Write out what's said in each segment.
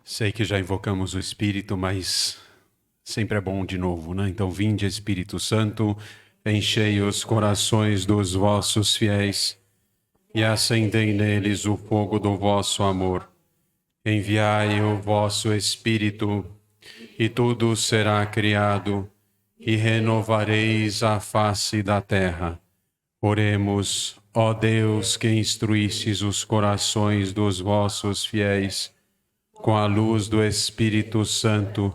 Sei que já invocamos o Espírito, mas sempre é bom de novo, né? Então, vinde, Espírito Santo, enchei os corações dos vossos fiéis e acendei neles o fogo do vosso amor. Enviai o vosso Espírito, e tudo será criado, e renovareis a face da terra. Oremos, ó Deus, que instruístes os corações dos vossos fiéis, com a luz do Espírito Santo,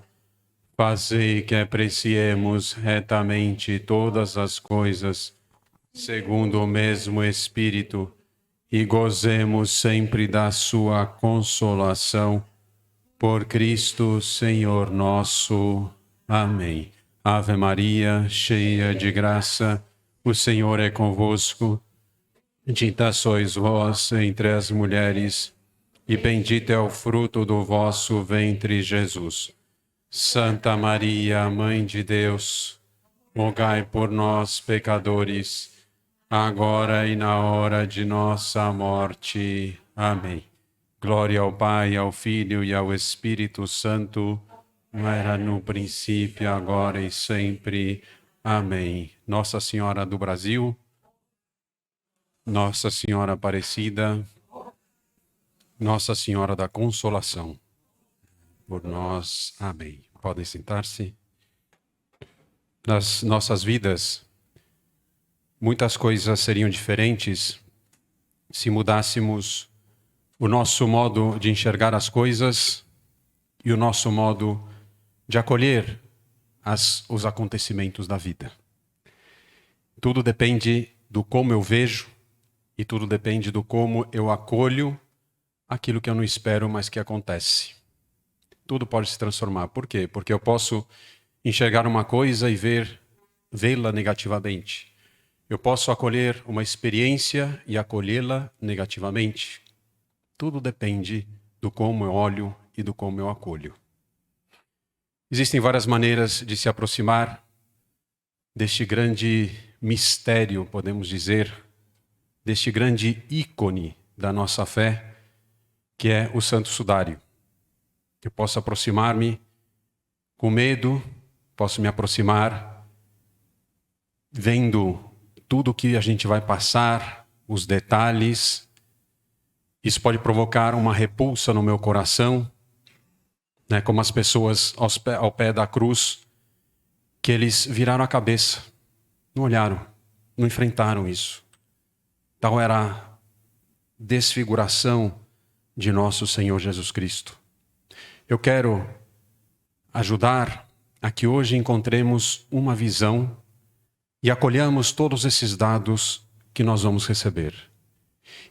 fazei que apreciemos retamente todas as coisas, segundo o mesmo Espírito, e gozemos sempre da sua consolação. Por Cristo, Senhor nosso. Amém. Ave Maria, cheia de graça, o Senhor é convosco. Bendita sois vós entre as mulheres, e bendito é o fruto do vosso ventre, Jesus. Santa Maria, Mãe de Deus, rogai por nós, pecadores, agora e na hora de nossa morte. Amém. Glória ao Pai, ao Filho e ao Espírito Santo, como era no princípio, agora e sempre. Amém. Nossa Senhora do Brasil, Nossa Senhora Aparecida, Nossa Senhora da Consolação, por nós. Amém. Podem sentar-se. Nas nossas vidas, muitas coisas seriam diferentes se mudássemos o nosso modo de enxergar as coisas e o nosso modo de acolher os acontecimentos da vida. Tudo depende do como eu vejo e tudo depende do como eu acolho aquilo que eu não espero, mas que acontece. Tudo pode se transformar. Por quê? Porque eu posso enxergar uma coisa e vê-la negativamente. Eu posso acolher uma experiência e acolhê-la negativamente. Tudo depende do como eu olho e do como eu acolho. Existem várias maneiras de se aproximar deste grande mistério, podemos dizer, deste grande ícone da nossa fé, que é o Santo Sudário. Eu posso aproximar-me com medo, posso me aproximar vendo tudo o que a gente vai passar, os detalhes. Isso pode provocar uma repulsa no meu coração, né? Como as pessoas ao pé da cruz, que eles viraram a cabeça, não olharam, não enfrentaram isso. Tal era a desfiguração de nosso Senhor Jesus Cristo. Eu quero ajudar a que hoje encontremos uma visão e acolhamos todos esses dados que nós vamos receber.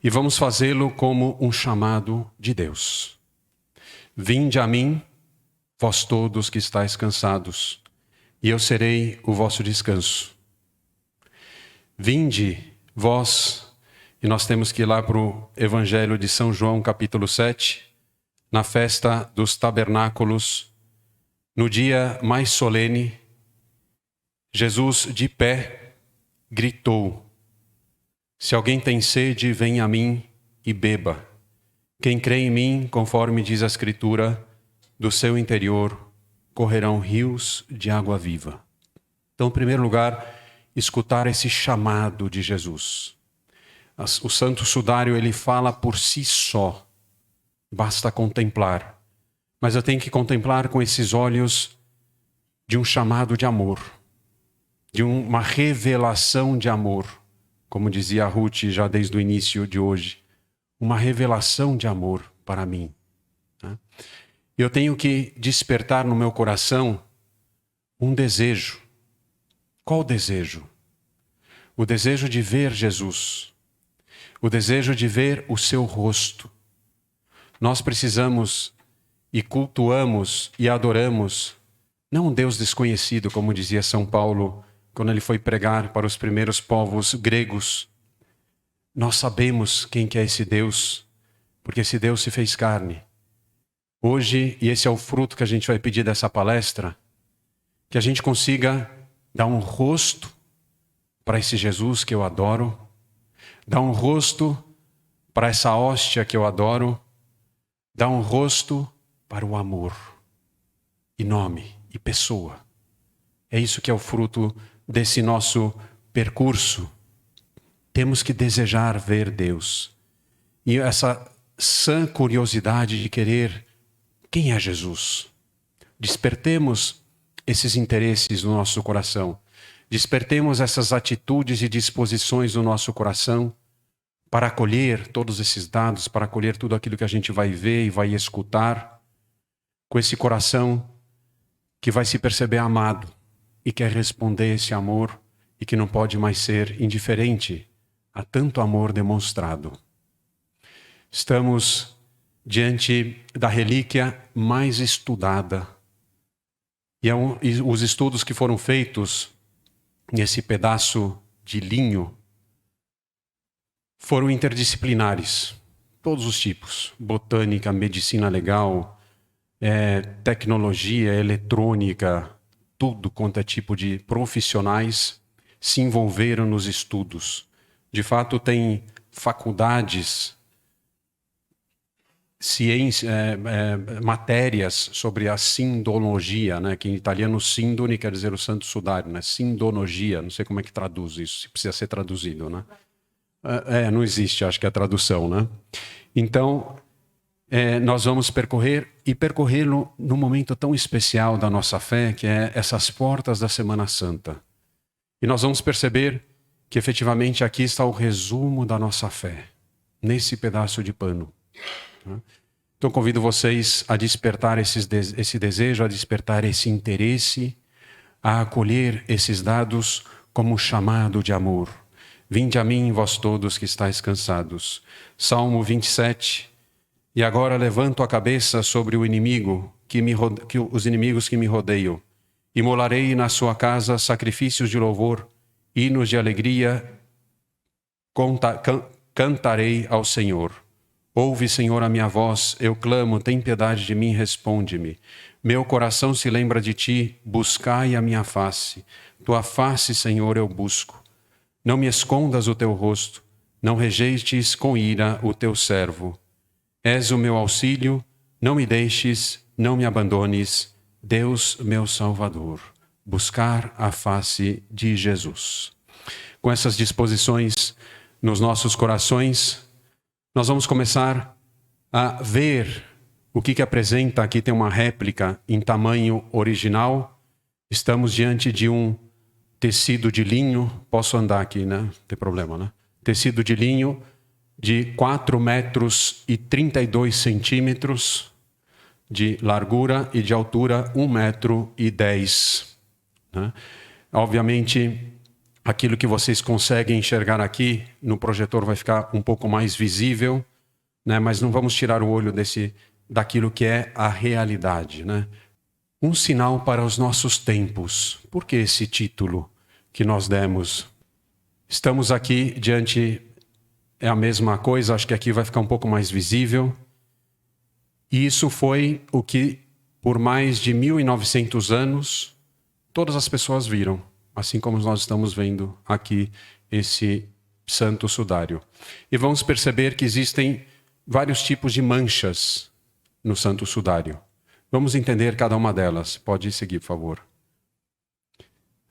E vamos fazê-lo como um chamado de Deus. Vinde a mim, vós todos que estáis cansados, e eu serei o vosso descanso. Vinde, vós. E nós temos que ir lá para o Evangelho de São João, capítulo 7, na festa dos tabernáculos, no dia mais solene, Jesus, de pé, gritou: se alguém tem sede, venha a mim e beba. Quem crê em mim, conforme diz a Escritura, do seu interior correrão rios de água viva. Então, em primeiro lugar, escutar esse chamado de Jesus. O Santo Sudário, ele fala por si só. Basta contemplar. Mas eu tenho que contemplar com esses olhos de um chamado de amor. De uma revelação de amor. Como dizia a Ruth já desde o início de hoje. Uma revelação de amor para mim. Eu tenho que despertar no meu coração um desejo. Qual o desejo? O desejo de ver Jesus. O desejo de ver o seu rosto. Nós precisamos e cultuamos e adoramos, não um Deus desconhecido, como dizia São Paulo quando ele foi pregar para os primeiros povos gregos. Nós sabemos quem que é esse Deus, porque esse Deus se fez carne. Hoje, e esse é o fruto que a gente vai pedir dessa palestra, que a gente consiga dar um rosto para esse Jesus que eu adoro, dar um rosto para essa hóstia que eu adoro, dar um rosto para o amor, e nome, e pessoa. É isso que é o fruto desse nosso percurso. Temos que desejar ver Deus. E essa sã curiosidade de querer quem é Jesus. Despertemos esses interesses no nosso coração. Despertemos essas atitudes e disposições no nosso coração para acolher todos esses dados, para acolher tudo aquilo que a gente vai ver e vai escutar, com esse coração que vai se perceber amado e quer responder esse amor e que não pode mais ser indiferente a tanto amor demonstrado. Estamos diante da relíquia mais estudada. E os estudos que foram feitos nesse pedaço de linho foram interdisciplinares, todos os tipos: botânica, medicina legal, tecnologia, eletrônica, tudo quanto é tipo de profissionais se envolveram nos estudos. De fato, tem faculdades, matérias sobre a sindologia, né? Que em italiano sindone quer dizer o santo sudário, né? Sindonologia, não sei como é que traduz isso, se precisa ser traduzido, né? Não existe, acho que a tradução, né? Então, nós vamos percorrê-lo num momento tão especial da nossa fé, que é essas portas da Semana Santa. E nós vamos perceber que efetivamente aqui está o resumo da nossa fé, nesse pedaço de pano. Então convido vocês a despertar esse desejo, a despertar esse interesse, a acolher esses dados como um chamado de amor. Vinde a mim, vós todos que estáis cansados. Salmo 27. E agora levanto a cabeça sobre o inimigo, os inimigos que me rodeiam. Imolarei na sua casa sacrifícios de louvor, hinos de alegria, cantarei ao Senhor. Ouve, Senhor, a minha voz, eu clamo, tem piedade de mim, responde-me. Meu coração se lembra de ti, buscai a minha face. Tua face, Senhor, eu busco. Não me escondas o teu rosto, não rejeites com ira o teu servo. És o meu auxílio, não me deixes, não me abandones, Deus meu Salvador. Buscar a face de Jesus. Com essas disposições nos nossos corações, nós vamos começar a ver o que apresenta. Aqui tem uma réplica em tamanho original. Estamos diante de um tecido de linho. Posso andar aqui, né? Não tem problema, né? Tecido de linho de 4 metros e 32 centímetros de largura e de altura 1 metro e 10. Né? Obviamente, aquilo que vocês conseguem enxergar aqui no projetor vai ficar um pouco mais visível, né? Mas não vamos tirar o olho daquilo que é a realidade, né? Um sinal para os nossos tempos. Por que esse título que nós demos? Estamos aqui diante, é a mesma coisa, acho que aqui vai ficar um pouco mais visível. E isso foi o que, por mais de 1900 anos, todas as pessoas viram. Assim como nós estamos vendo aqui esse santo sudário. E vamos perceber que existem vários tipos de manchas no santo sudário. Vamos entender cada uma delas. Pode seguir, por favor.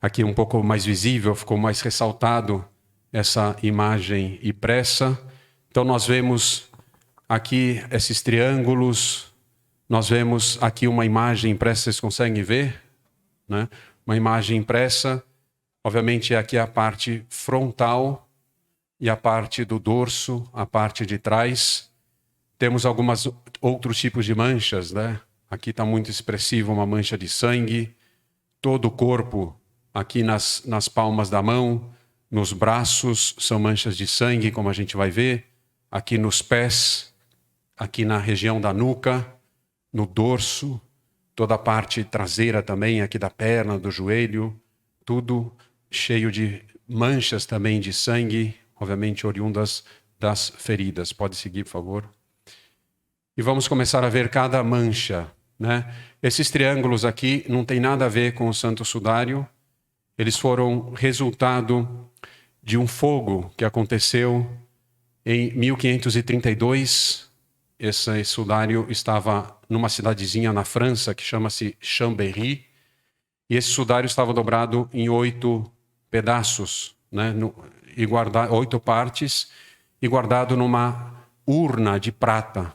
Aqui um pouco mais visível, ficou mais ressaltado essa imagem impressa. Então nós vemos aqui esses triângulos. Nós vemos aqui uma imagem impressa, vocês conseguem ver? Né? Uma imagem impressa. Obviamente aqui é a parte frontal e a parte do dorso, a parte de trás. Temos alguns outros tipos de manchas, né? Aqui está muito expressivo uma mancha de sangue. Todo o corpo, aqui nas palmas da mão, nos braços, são manchas de sangue, como a gente vai ver. Aqui nos pés, aqui na região da nuca, no dorso, toda a parte traseira também, aqui da perna, do joelho, tudo cheio de manchas também de sangue, obviamente oriundas das feridas. Pode seguir, por favor. E vamos começar a ver cada mancha, né? Esses triângulos aqui não tem nada a ver com o Santo Sudário. Eles foram resultado de um fogo que aconteceu em 1532. Esse sudário estava numa cidadezinha na França que chama-se Chambéry. E esse sudário estava dobrado em 8 pedaços, né? E 8 partes, e guardado numa urna de prata.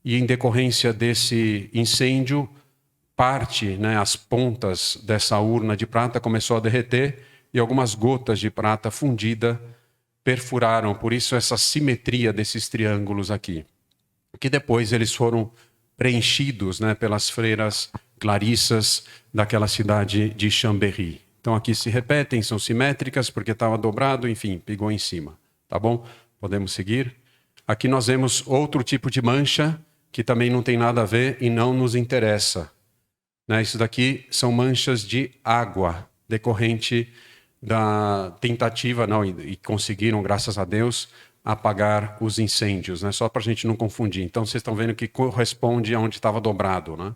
E em decorrência desse incêndio, parte, né, as pontas dessa urna de prata começou a derreter e algumas gotas de prata fundida perfuraram. Por isso essa simetria desses triângulos aqui. Que depois eles foram preenchidos, né, pelas freiras clarissas daquela cidade de Chambéry. Então aqui se repetem, são simétricas porque estava dobrado, enfim, pegou em cima. Tá bom? Podemos seguir. Aqui nós vemos outro tipo de mancha que também não tem nada a ver e não nos interessa. Né? Isso daqui são manchas de água, decorrente da tentativa, e conseguiram, graças a Deus, apagar os incêndios, né? Só para a gente não confundir. Então vocês estão vendo que corresponde a onde estava dobrado, né?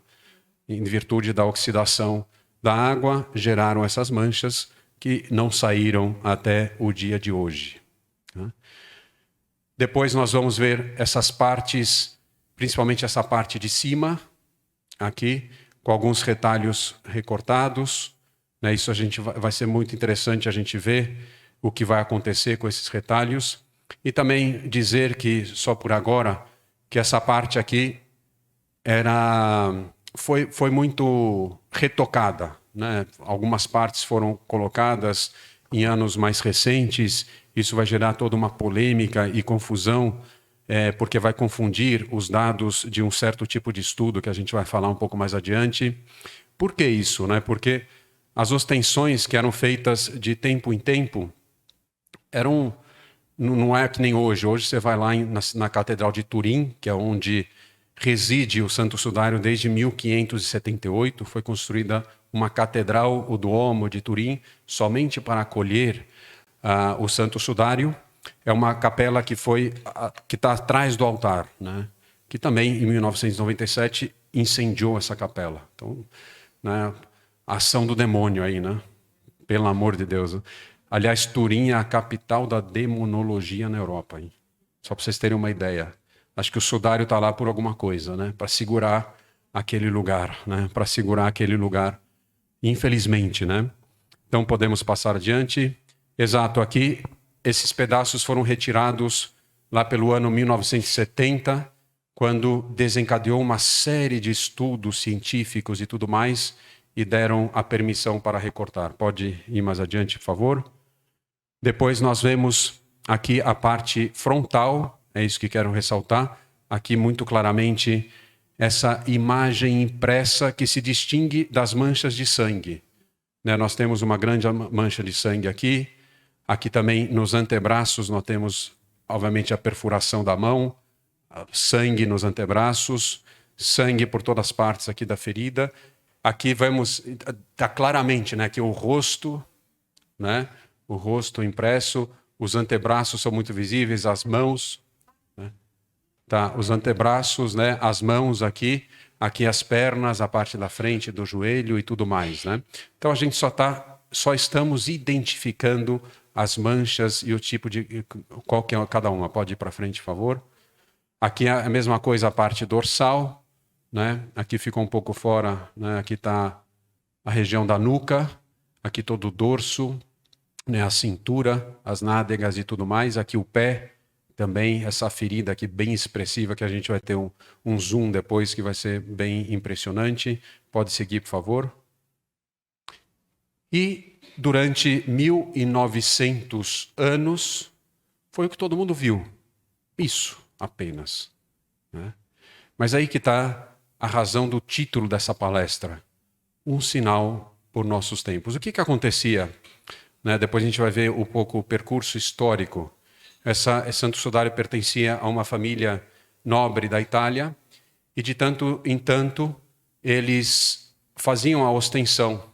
Em virtude da oxidação da água, geraram essas manchas que não saíram até o dia de hoje. Né? Depois nós vamos ver essas partes, principalmente essa parte de cima, aqui, com alguns retalhos recortados. Né? Isso vai ser muito interessante a gente ver o que vai acontecer com esses retalhos. E também dizer que, só por agora, que essa parte aqui foi muito retocada. Né? Algumas partes foram colocadas em anos mais recentes. Isso vai gerar toda uma polêmica e confusão, porque vai confundir os dados de um certo tipo de estudo que a gente vai falar um pouco mais adiante. Por que isso? Né? Porque as ostensões que eram feitas de tempo em tempo eram... Não é que nem hoje. Hoje você vai lá na Catedral de Turim, que é onde reside o Santo Sudário desde 1578. Foi construída uma catedral, o Duomo de Turim, somente para acolher o Santo Sudário. É uma capela que está atrás do altar, né? Que também, em 1997, incendiou essa capela. Então, né, a ação do demônio aí, né? Pelo amor de Deus. Aliás, Turim é a capital da demonologia na Europa. Hein? Só para vocês terem uma ideia. Acho que o sudário está lá por alguma coisa, né? Para segurar aquele lugar, né? Para segurar aquele lugar, infelizmente, né? Então podemos passar adiante. Exato, aqui esses pedaços foram retirados lá pelo ano 1970, quando desencadeou uma série de estudos científicos e tudo mais, e deram a permissão para recortar. Pode ir mais adiante, por favor. Depois nós vemos aqui a parte frontal, é isso que quero ressaltar, aqui muito claramente essa imagem impressa que se distingue das manchas de sangue. Né? Nós temos uma grande mancha de sangue aqui, aqui também nos antebraços nós temos, obviamente, a perfuração da mão, sangue nos antebraços, sangue por todas as partes aqui da ferida. Aqui vemos, está claramente, né, que o rosto, né, o rosto impresso, os antebraços são muito visíveis, as mãos, né, tá, os antebraços, né, as mãos aqui as pernas, a parte da frente do joelho e tudo mais, né? Então a gente só estamos identificando as manchas e o tipo de qual que é cada uma. Pode ir para frente, por favor. Aqui é a mesma coisa a parte dorsal, né? Aqui ficou um pouco fora, né? Aqui está a região da nuca, aqui todo o dorso, né? A cintura, as nádegas e tudo mais. Aqui o pé também, essa ferida aqui bem expressiva, que a gente vai ter um zoom depois que vai ser bem impressionante. Pode seguir, por favor. E durante 1900 anos, foi o que todo mundo viu. Isso, apenas. Né? Mas aí que está a razão do título dessa palestra. Um sinal por nossos tempos. O que acontecia? Né? Depois a gente vai ver um pouco o percurso histórico. Esse Santo Sudário pertencia a uma família nobre da Itália e de tanto em tanto eles faziam a ostensão.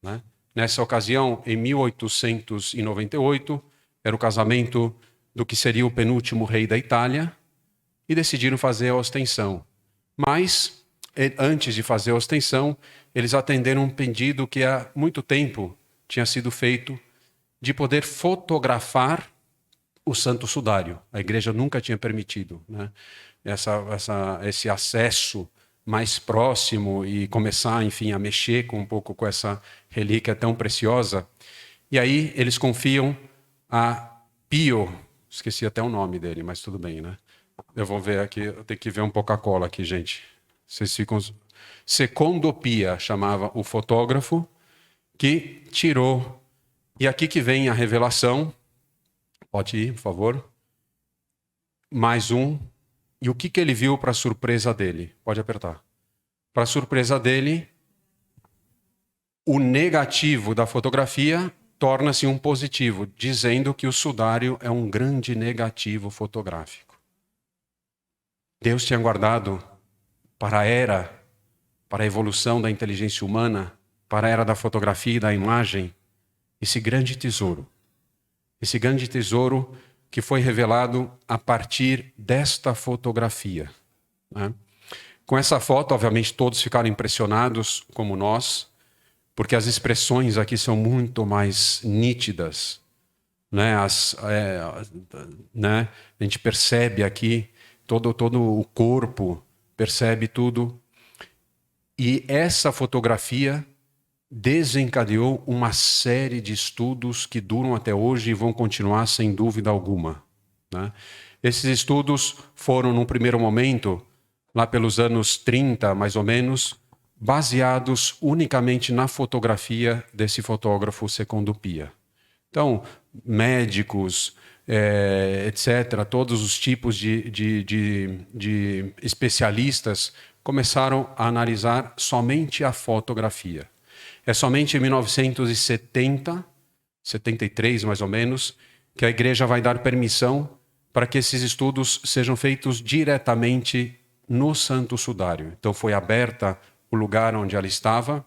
Né? Nessa ocasião, em 1898, era o casamento do que seria o penúltimo rei da Itália, e decidiram fazer a ostensão. Mas, antes de fazer a ostensão, eles atenderam um pedido que há muito tempo tinha sido feito de poder fotografar o Santo Sudário. A igreja nunca tinha permitido, né, esse acesso mais próximo e começar, enfim, a mexer um pouco com essa relíquia tão preciosa. E aí eles confiam a Pio, esqueci até o nome dele, mas tudo bem, né? Eu vou ver aqui, eu tenho que ver um Coca-Cola aqui, gente. Vocês ficam... Secondo Pia chamava o fotógrafo que tirou. E aqui que vem a revelação. Pode ir, por favor. Mais um. E o que ele viu para surpresa dele? Pode apertar. Para surpresa dele, o negativo da fotografia torna-se um positivo, dizendo que o sudário é um grande negativo fotográfico. Deus tinha guardado para a era, para a evolução da inteligência humana, para a era da fotografia e da imagem, esse grande tesouro. Esse grande tesouro que foi revelado a partir desta fotografia, né? Com essa foto, obviamente, todos ficaram impressionados, como nós, porque as expressões aqui são muito mais nítidas, né? Né? A gente percebe aqui todo o corpo, percebe tudo. E essa fotografia desencadeou uma série de estudos que duram até hoje e vão continuar sem dúvida alguma, né? Esses estudos foram, num primeiro momento, lá pelos anos 30, mais ou menos, baseados unicamente na fotografia desse fotógrafo Secondo Pia. Então, médicos, etc., todos os tipos de especialistas começaram a analisar somente a fotografia. É somente em 1970, 73 mais ou menos, que a igreja vai dar permissão para que esses estudos sejam feitos diretamente no Santo Sudário. Então foi aberta o lugar onde ela estava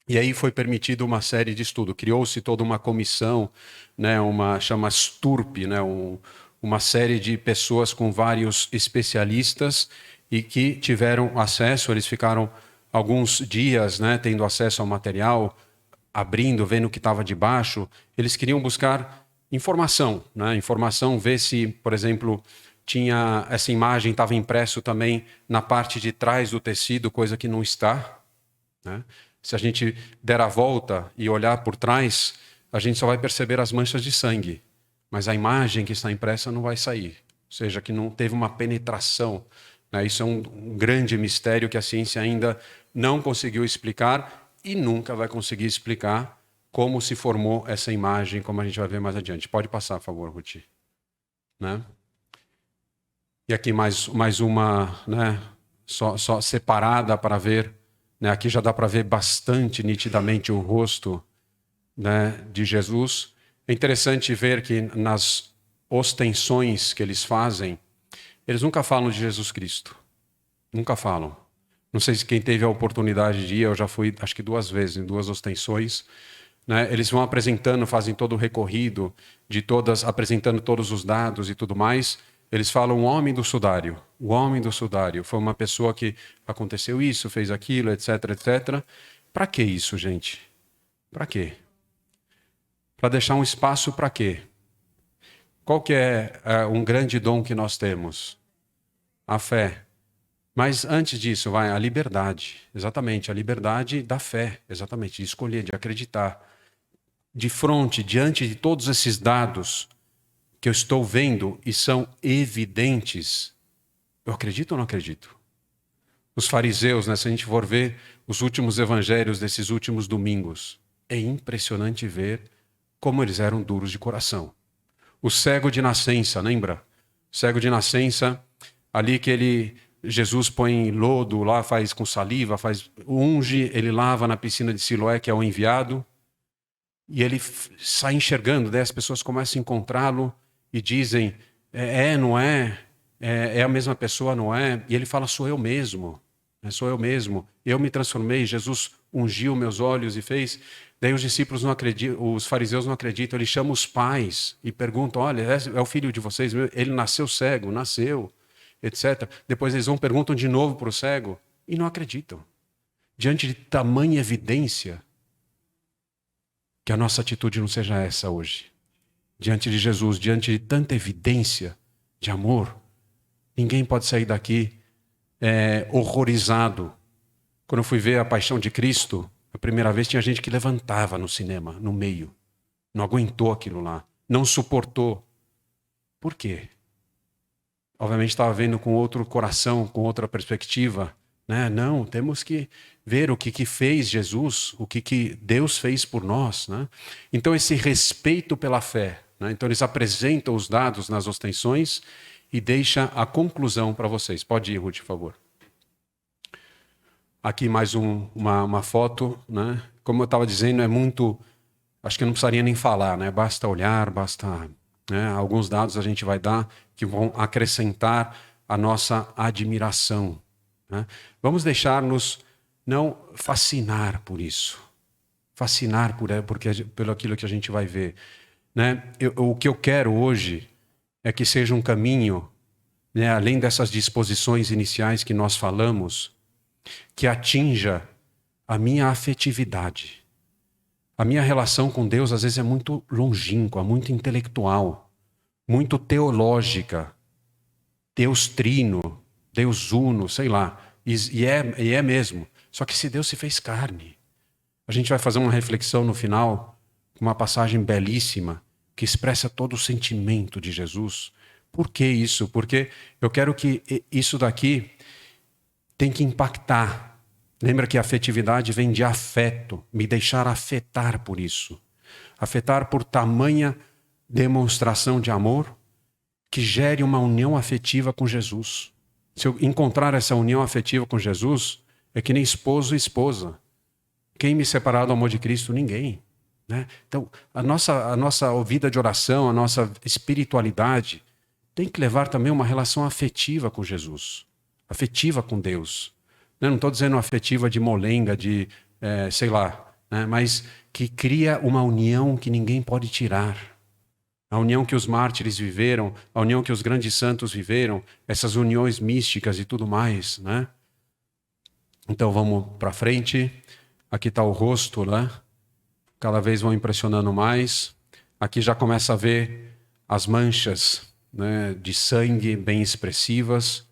e aí foi permitido uma série de estudos. Criou-se toda uma comissão, né, chama STURP, né, uma série de pessoas com vários especialistas e que tiveram acesso, eles ficaram alguns dias, né, tendo acesso ao material, abrindo, vendo o que estava debaixo. Eles queriam buscar informação, né? Informação, ver se, por exemplo, tinha essa imagem estava impresso também na parte de trás do tecido, coisa que não está, né? Se a gente der a volta e olhar por trás, a gente só vai perceber as manchas de sangue, mas a imagem que está impressa não vai sair, ou seja, que não teve uma penetração, né? Isso é um grande mistério que a ciência ainda não conseguiu explicar e nunca vai conseguir explicar como se formou essa imagem, como a gente vai ver mais adiante. Pode passar, por favor, Ruth. Né? E aqui mais uma, né, só separada para ver, né? Aqui já dá para ver bastante nitidamente o rosto, né, de Jesus. É interessante ver que nas ostensões que eles fazem, eles nunca falam de Jesus Cristo. Nunca falam. Não sei se quem teve a oportunidade de ir, eu já fui acho que 2 vezes, em 2 ostensões, né? Eles vão apresentando, fazem todo o recorrido, apresentando todos os dados e tudo mais. Eles falam o homem do sudário. O homem do sudário foi uma pessoa que aconteceu isso, fez aquilo, etc, etc. Para que isso, gente? Para quê? Para deixar um espaço para quê? Qual que é um grande dom que nós temos? A fé. Mas antes disso, a liberdade. Exatamente, a liberdade da fé. Exatamente, de escolher, de acreditar. De frente, diante de todos esses dados que eu estou vendo e são evidentes, eu acredito ou não acredito? Os fariseus, né, se a gente for ver os últimos evangelhos desses últimos domingos, é impressionante ver como eles eram duros de coração. O cego de nascença, lembra? O cego de nascença, ali que Jesus põe lodo lá, faz com saliva, unge, ele lava na piscina de Siloé, que é o enviado, e ele sai enxergando, daí as pessoas começam a encontrá-lo e dizem, não é? É a mesma pessoa, não é? E ele fala, sou eu mesmo, sou eu mesmo. Eu me transformei, Jesus ungiu meus olhos e fez. Daí os discípulos não acreditam, os fariseus não acreditam, ele chama os pais e perguntam, olha, é o filho de vocês, ele nasceu cego, nasceu, etc. Depois eles perguntam de novo para o cego e não acreditam. Diante de tamanha evidência, que a nossa atitude não seja essa hoje. Diante de Jesus, diante de tanta evidência de amor, ninguém pode sair daqui horrorizado. Quando eu fui ver A Paixão de Cristo, a primeira vez tinha gente que levantava no cinema, no meio. Não aguentou aquilo lá, não suportou. Por quê? Obviamente estava vendo com outro coração, com outra perspectiva. Né? Não, temos que ver o que fez Jesus, o que Deus fez por nós. Né? Então esse respeito pela fé. Né? Então eles apresentam os dados nas ostensões e deixa a conclusão para vocês. Pode ir, Ruth, por favor. Aqui mais uma foto. Né? Como eu estava dizendo, é muito... Acho que não precisaria nem falar, né? Basta olhar, basta... Né? Alguns dados a gente vai dar que vão acrescentar a nossa admiração. Né? Vamos deixar-nos não fascinar por isso. Fascinar pelo aquilo que a gente vai ver. Né? O que eu quero hoje é que seja um caminho, né, além dessas disposições iniciais que nós falamos, que atinja a minha afetividade. A minha relação com Deus às vezes é muito longínqua, muito intelectual, muito teológica. Deus trino, Deus uno, sei lá. E é mesmo. Só que se Deus se fez carne. A gente vai fazer uma reflexão no final, uma passagem belíssima, que expressa todo o sentimento de Jesus. Por que isso? Porque eu quero que isso daqui tem que impactar. Lembra que a afetividade vem de afeto, me deixar afetar por isso. Afetar por tamanha demonstração de amor que gere uma união afetiva com Jesus. Se eu encontrar essa união afetiva com Jesus, é que nem esposo e esposa. Quem me separar do amor de Cristo? Ninguém. Né? Então, a nossa vida de oração, a nossa espiritualidade, tem que levar também uma relação afetiva com Jesus. Afetiva com Deus. Não estou dizendo afetiva de molenga, de sei lá, né? Mas que cria uma união que ninguém pode tirar. A união que os mártires viveram, a união que os grandes santos viveram, essas uniões místicas e tudo mais, né? Então vamos para frente. Aqui está o rosto, né? Cada vez vão impressionando mais. Aqui já começa a ver as manchas, né, de sangue bem expressivas.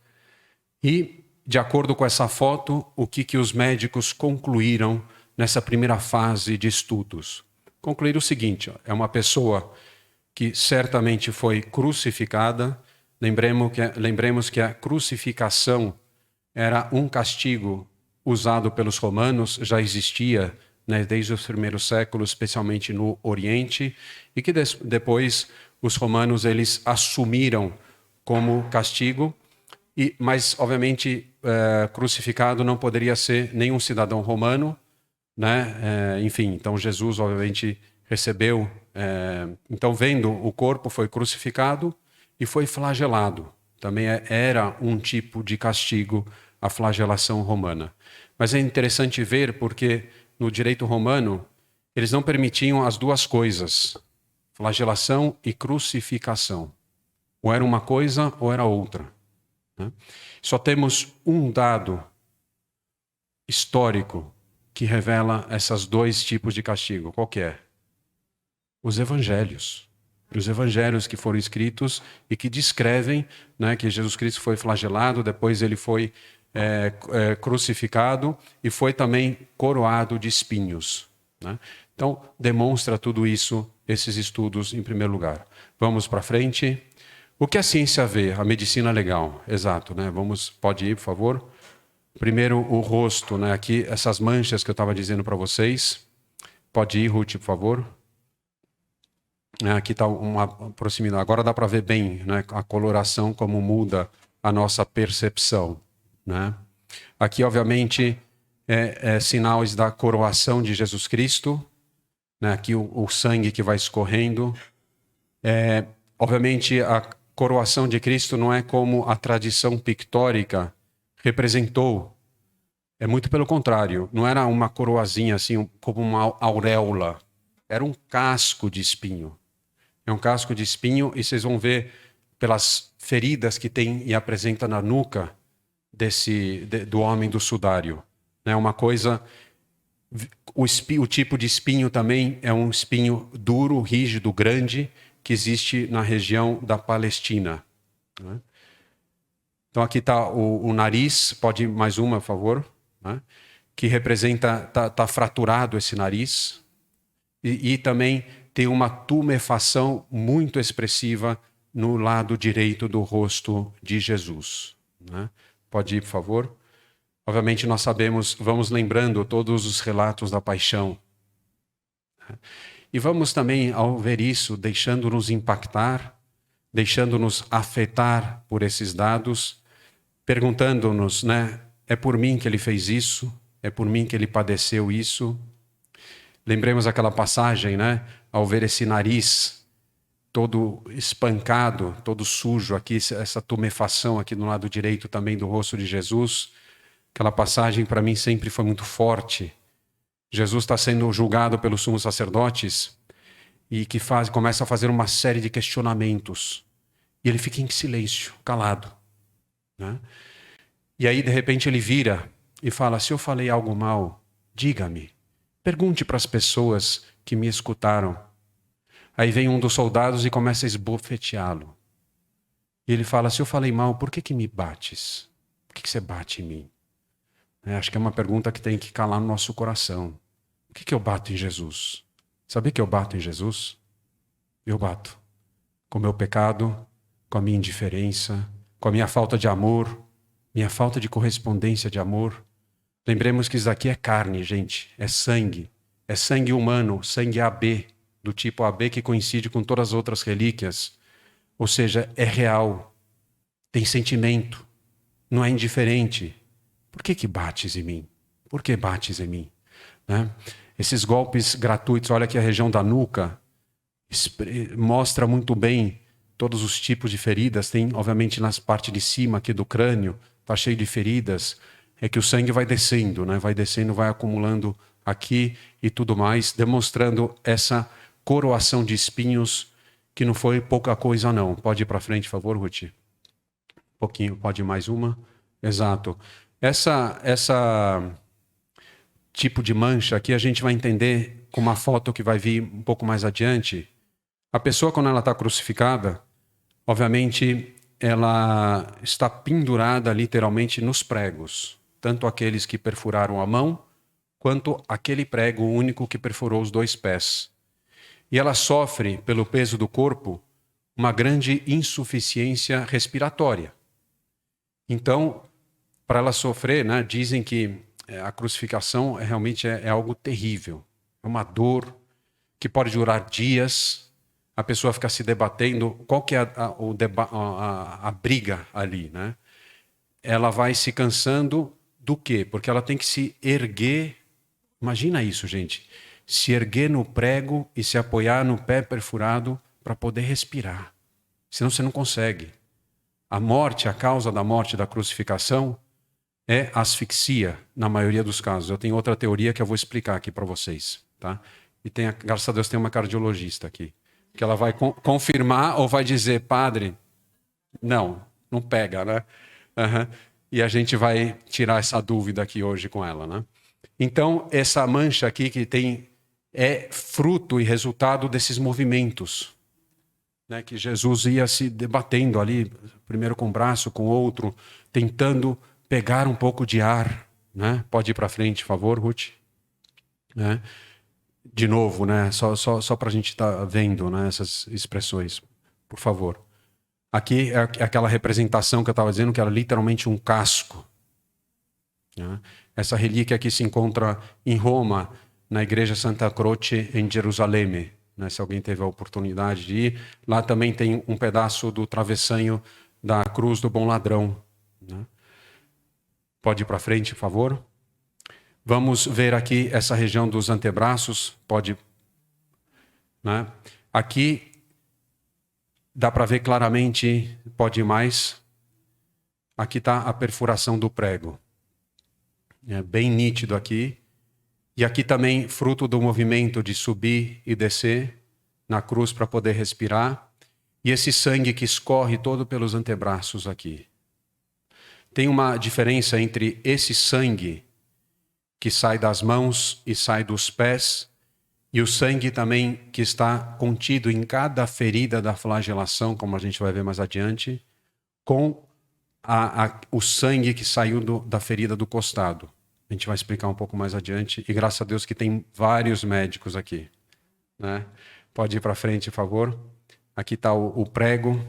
E, de acordo com essa foto, o que os médicos concluíram nessa primeira fase de estudos? Concluíram o seguinte, ó, é uma pessoa que certamente foi crucificada. Lembremos que a crucificação era um castigo usado pelos romanos, já existia, né, desde os primeiros séculos, especialmente no Oriente, e que depois os romanos eles assumiram como castigo, mas obviamente crucificado não poderia ser nenhum cidadão romano, né? Enfim, então Jesus obviamente recebeu, então vendo o corpo foi crucificado e foi flagelado. Também era um tipo de castigo a flagelação romana. Mas é interessante ver porque no direito romano eles não permitiam as duas coisas, flagelação e crucificação. Ou era uma coisa ou era outra. Né? Só temos um dado histórico que revela esses dois tipos de castigo. Qual que é? Os evangelhos. Os evangelhos que foram escritos e que descrevem, né, que Jesus Cristo foi flagelado, depois ele foi crucificado e foi também coroado de espinhos. Né? Então, demonstra tudo isso, esses estudos, em primeiro lugar. Vamos para frente. O que a ciência vê? A medicina legal, exato. Né? Pode ir, por favor. Primeiro, o rosto, né? Aqui, essas manchas que eu estava dizendo para vocês. Pode ir, Ruth, por favor. Aqui está uma proximidade. Agora dá para ver bem, né, a coloração, como muda a nossa percepção. Né? Aqui, obviamente, sinais da coroação de Jesus Cristo. Né? Aqui o sangue que vai escorrendo. Obviamente, a coroação de Cristo não é como a tradição pictórica representou. É muito pelo contrário. Não era uma coroazinha assim, como uma auréola. Era um casco de espinho. É um casco de espinho e vocês vão ver pelas feridas que tem e apresenta na nuca do homem do sudário. É uma coisa... O tipo de espinho também é um espinho duro, rígido, grande, que existe na região da Palestina. Então aqui está o nariz, pode ir mais uma, por favor, que representa, tá fraturado esse nariz, e também tem uma tumefação muito expressiva no lado direito do rosto de Jesus. Pode ir, por favor. Obviamente nós sabemos, vamos lembrando todos os relatos da paixão. E vamos também, ao ver isso, deixando-nos impactar, deixando-nos afetar por esses dados, perguntando-nos, é por mim que ele fez isso? É por mim que ele padeceu isso? Lembremos aquela passagem, ao ver esse nariz todo espancado, todo sujo aqui, essa tumefação aqui no lado direito também do rosto de Jesus. Aquela passagem para mim sempre foi muito forte. Jesus está sendo julgado pelos sumos sacerdotes e que começa a fazer uma série de questionamentos. E ele fica em silêncio, calado. E aí, de repente, ele vira e fala: se eu falei algo mal, diga-me. Pergunte para as pessoas que me escutaram. Aí vem um dos soldados e começa a esbofeteá-lo. E ele fala: se eu falei mal, por que me bates? Por que você bate em mim? Acho que é uma pergunta que tem que calar no nosso coração. Por que eu bato em Jesus? Sabia que eu bato em Jesus? Eu bato. Com o meu pecado, com a minha indiferença, com a minha falta de amor, minha falta de correspondência de amor. Lembremos que isso aqui é carne, gente. É sangue humano, sangue AB, do tipo AB que coincide com todas as outras relíquias. Ou seja, é real, tem sentimento, não é indiferente. Por que bates em mim? Por que bates em mim? Esses golpes gratuitos, olha aqui a região da nuca, mostra muito bem todos os tipos de feridas. Tem, obviamente, nas partes de cima aqui do crânio, está cheio de feridas. É que o sangue vai descendo, vai descendo, vai acumulando aqui e tudo mais, demonstrando essa coroação de espinhos que não foi pouca coisa não. Pode ir para frente, por favor, Ruth? Um pouquinho, pode ir mais uma? Exato. Essa tipo de mancha aqui a gente vai entender com uma foto que vai vir um pouco mais adiante. A pessoa, quando ela está crucificada, obviamente ela está pendurada literalmente nos pregos, tanto aqueles que perfuraram a mão, quanto aquele prego único que perfurou os 2 pés. E ela sofre, pelo peso do corpo, uma grande insuficiência respiratória. Então, para ela sofrer, dizem que a crucificação realmente é algo terrível. É uma dor que pode durar dias. A pessoa fica se debatendo. Qual que é a briga ali? Ela vai se cansando do quê? Porque ela tem que se erguer. Imagina isso, gente. Se erguer no prego e se apoiar no pé perfurado para poder respirar. Senão você não consegue. A morte, a causa da morte da crucificação é asfixia, na maioria dos casos. Eu tenho outra teoria que eu vou explicar aqui para vocês. Tá? E graças a Deus tem uma cardiologista aqui. Que ela vai confirmar ou vai dizer: padre, não pega, E a gente vai tirar essa dúvida aqui hoje com ela, Então, essa mancha aqui que tem é fruto e resultado desses movimentos, que Jesus ia se debatendo ali, primeiro com um braço, com o outro, tentando pegar um pouco de ar, Pode ir para frente, por favor, Ruth. De novo, só para a gente estar vendo, essas expressões, por favor. Aqui é aquela representação que eu estava dizendo, que era literalmente um casco. Essa relíquia aqui se encontra em Roma, na Igreja Santa Croce, em Jerusalém. Se alguém teve a oportunidade de ir, lá também tem um pedaço do travessanho da cruz do bom ladrão. Pode ir para frente, por favor. Vamos ver aqui essa região dos antebraços. Pode. Aqui dá para ver claramente. Pode ir mais. Aqui está a perfuração do prego. É bem nítido aqui. E aqui também fruto do movimento de subir e descer na cruz para poder respirar. E esse sangue que escorre todo pelos antebraços aqui. Tem uma diferença entre esse sangue que sai das mãos e sai dos pés e o sangue também que está contido em cada ferida da flagelação, como a gente vai ver mais adiante, com o sangue que saiu da ferida do costado. A gente vai explicar um pouco mais adiante. E graças a Deus que tem vários médicos aqui, né? Pode ir para frente, por favor. Aqui está o prego.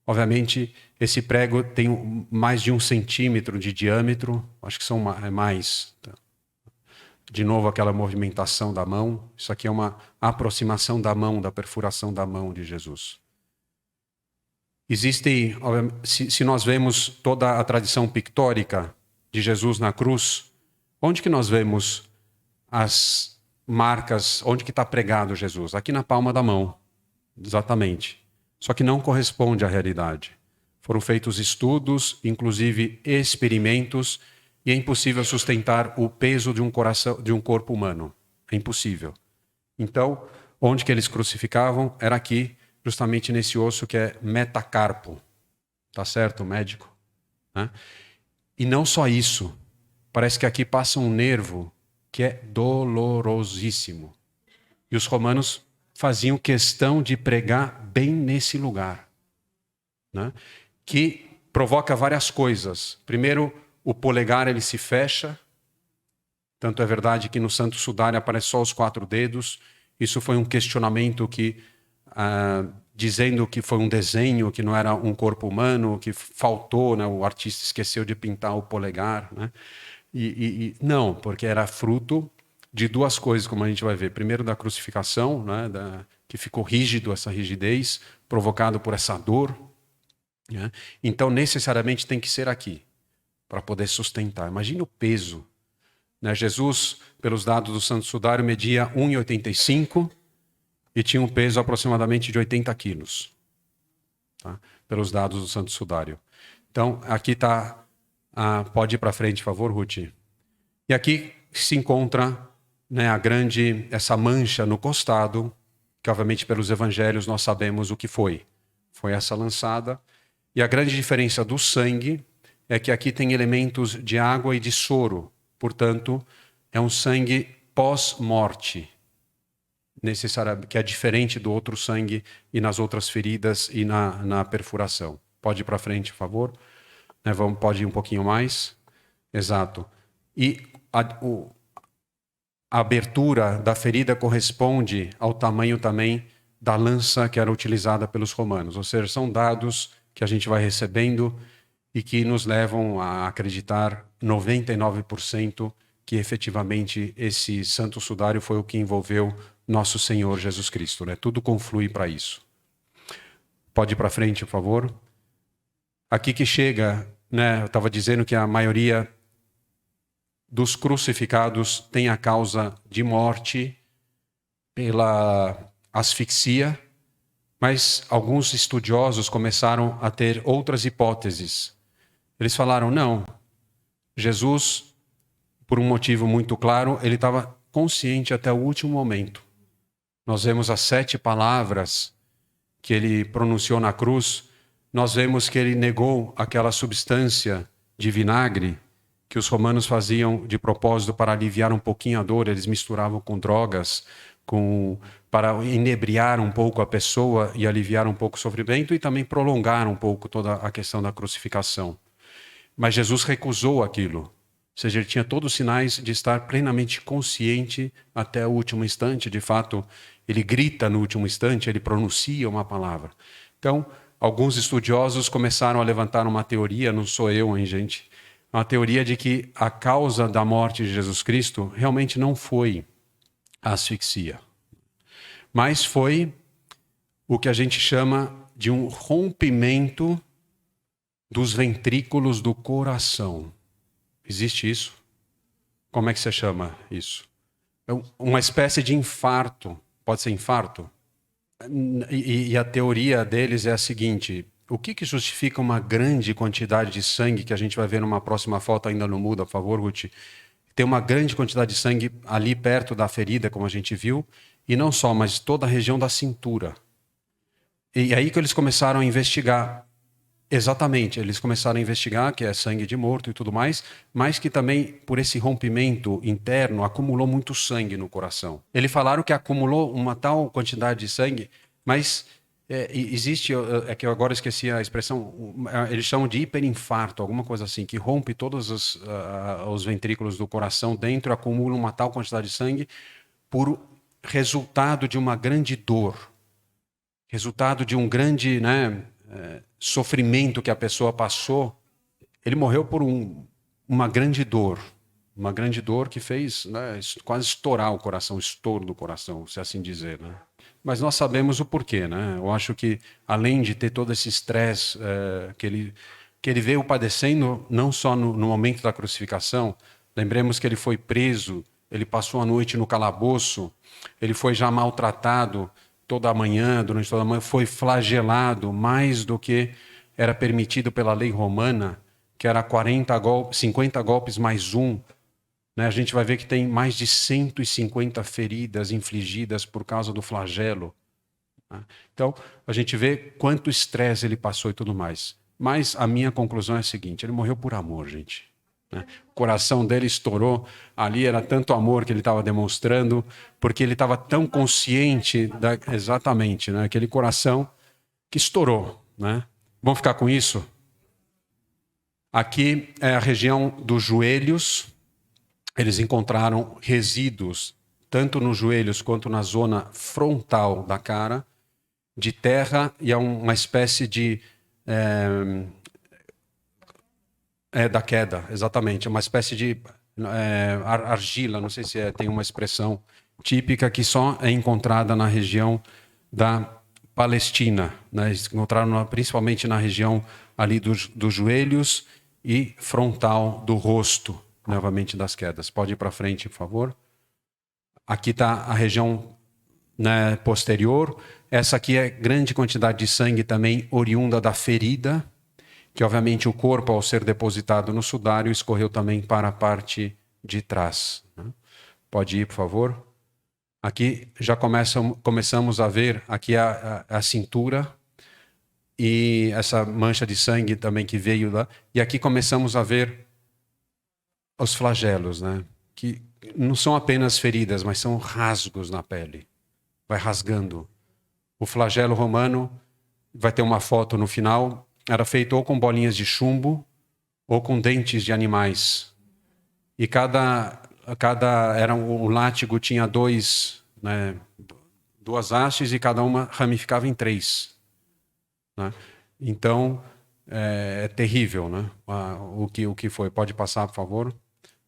Obviamente, esse prego tem mais de 1 centímetro de diâmetro. Acho que são mais. De novo, aquela movimentação da mão. Isso aqui é uma aproximação da mão, da perfuração da mão de Jesus. Existe, se nós vemos toda a tradição pictórica de Jesus na cruz, onde que nós vemos as marcas, onde que está pregado Jesus? Aqui na palma da mão, exatamente. Só que não corresponde à realidade. Foram feitos estudos, inclusive experimentos, e é impossível sustentar o peso de um corpo humano. É impossível. Então, onde que eles crucificavam era aqui, justamente nesse osso que é metacarpo. Tá certo, médico? Né? E não só isso. Parece que aqui passa um nervo que é dolorosíssimo. E os romanos faziam questão de pregar bem nesse lugar, né? Que provoca várias coisas. Primeiro, o polegar ele se fecha. Tanto é verdade que no Santo Sudário aparece só os 4 dedos. Isso foi um questionamento que, dizendo que foi um desenho, que não era um corpo humano, que faltou, né? O artista esqueceu de pintar o polegar, né? Não, porque era fruto de 2 coisas, como a gente vai ver. Primeiro, da crucificação, né? Que ficou rígido, essa rigidez, provocado por essa dor, né? Então, necessariamente tem que ser aqui, para poder sustentar. Imagine o peso, né? Jesus, pelos dados do Santo Sudário, media 1,85 e tinha um peso aproximadamente de 80 quilos. Tá? Pelos dados do Santo Sudário. Então, aqui está... pode ir para frente, por favor, Ruth. E aqui se encontra, né, essa mancha no costado, que obviamente pelos evangelhos nós sabemos o que foi. Foi essa lançada. E a grande diferença do sangue é que aqui tem elementos de água e de soro. Portanto, é um sangue pós-morte, necessário, que é diferente do outro sangue e nas outras feridas e na perfuração. Pode ir para frente, por favor. Pode ir um pouquinho mais. Exato. E a abertura da ferida corresponde ao tamanho também da lança que era utilizada pelos romanos. Ou seja, são dados que a gente vai recebendo e que nos levam a acreditar 99% que efetivamente esse Santo Sudário foi o que envolveu nosso Senhor Jesus Cristo, né? Tudo conflui para isso. Pode ir para frente, por favor. Aqui que chega, né? Eu estava dizendo que a maioria dos crucificados tem a causa de morte pela asfixia, mas alguns estudiosos começaram a ter outras hipóteses. Eles falaram, não, Jesus, por um motivo muito claro, ele estava consciente até o último momento. Nós vemos as 7 palavras que ele pronunciou na cruz, nós vemos que ele negou aquela substância de vinagre que os romanos faziam de propósito para aliviar um pouquinho a dor, eles misturavam com drogas, para inebriar um pouco a pessoa e aliviar um pouco o sofrimento e também prolongar um pouco toda a questão da crucificação. Mas Jesus recusou aquilo. Ou seja, ele tinha todos os sinais de estar plenamente consciente até o último instante. De fato, ele grita no último instante, ele pronuncia uma palavra. Então, alguns estudiosos começaram a levantar uma teoria, não sou eu, hein, gente? Uma teoria de que a causa da morte de Jesus Cristo realmente não foi a asfixia, mas foi o que a gente chama de um rompimento dos ventrículos do coração. Existe isso? Como é que você chama isso? É uma espécie de infarto. Pode ser infarto? E a teoria deles é a seguinte, o que justifica uma grande quantidade de sangue, que a gente vai ver numa próxima foto, ainda não muda, por favor, Ruth. Tem uma grande quantidade de sangue ali perto da ferida, como a gente viu, e não só, mas toda a região da cintura. E aí que eles começaram a investigar. Exatamente, eles começaram a investigar que é sangue de morto e tudo mais, mas que também, por esse rompimento interno, acumulou muito sangue no coração. Eles falaram que acumulou uma tal quantidade de sangue, mas existe, é que eu agora esqueci a expressão, eles chamam de hiperinfarto, alguma coisa assim, que rompe todos os ventrículos do coração dentro, acumula uma tal quantidade de sangue por resultado de uma grande dor, resultado de um grande, sofrimento que a pessoa passou. Ele morreu por uma grande dor que fez quase estourar o coração, estouro do coração, se assim dizer, né? Mas nós sabemos o porquê, né? Eu acho que além de ter todo esse estresse que ele veio padecendo, não só no momento da crucificação, lembremos que ele foi preso, ele passou a noite no calabouço, ele foi já maltratado toda a manhã, durante toda a manhã, foi flagelado mais do que era permitido pela lei romana, que era 50 golpes mais um. A gente vai ver que tem mais de 150 feridas infligidas por causa do flagelo. Então, a gente vê quanto estresse ele passou e tudo mais. Mas a minha conclusão é a seguinte, ele morreu por amor, gente. O coração dele estourou, ali era tanto amor que ele estava demonstrando, porque ele estava tão consciente, exatamente, aquele coração que estourou. Vamos ficar com isso? Aqui é a região dos joelhos. Eles encontraram resíduos, tanto nos joelhos quanto na zona frontal da cara, de terra e uma espécie de... da queda, exatamente. Uma espécie de argila, não sei se tem uma expressão típica que só é encontrada na região da Palestina. Eles encontraram principalmente na região ali dos joelhos e frontal do rosto, novamente das quedas. Pode ir para frente, por favor. Aqui está a região posterior. Essa aqui é grande quantidade de sangue também oriunda da ferida, que obviamente o corpo, ao ser depositado no sudário, escorreu também para a parte de trás. Pode ir, por favor. Aqui já começamos a ver aqui a cintura e essa mancha de sangue também que veio lá. E aqui começamos a ver os flagelos, que não são apenas feridas, mas são rasgos na pele. Vai rasgando. O flagelo romano, vai ter uma foto no final, era feito ou com bolinhas de chumbo ou com dentes de animais. E o látigo tinha duas hastes e cada uma ramificava em 3. Então, é terrível, o que foi. Pode passar, por favor?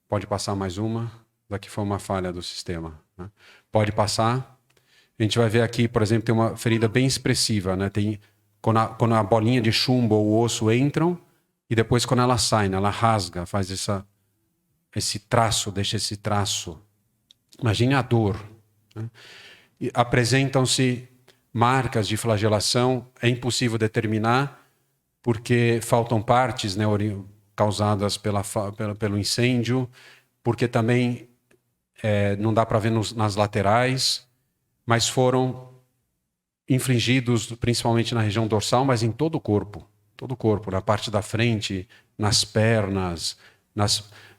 Pode passar mais uma. Daqui foi uma falha do sistema. Pode passar. A gente vai ver aqui, por exemplo, tem uma ferida bem expressiva. Quando a bolinha de chumbo ou o osso entram, e depois quando ela sai, ela rasga, faz esse traço, deixa esse traço. Imagine a dor. E apresentam-se marcas de flagelação, é impossível determinar, porque faltam partes causadas pelo incêndio, porque também não dá para ver nas laterais, mas foram infligidos principalmente na região dorsal, mas em todo o corpo, na parte da frente, nas pernas,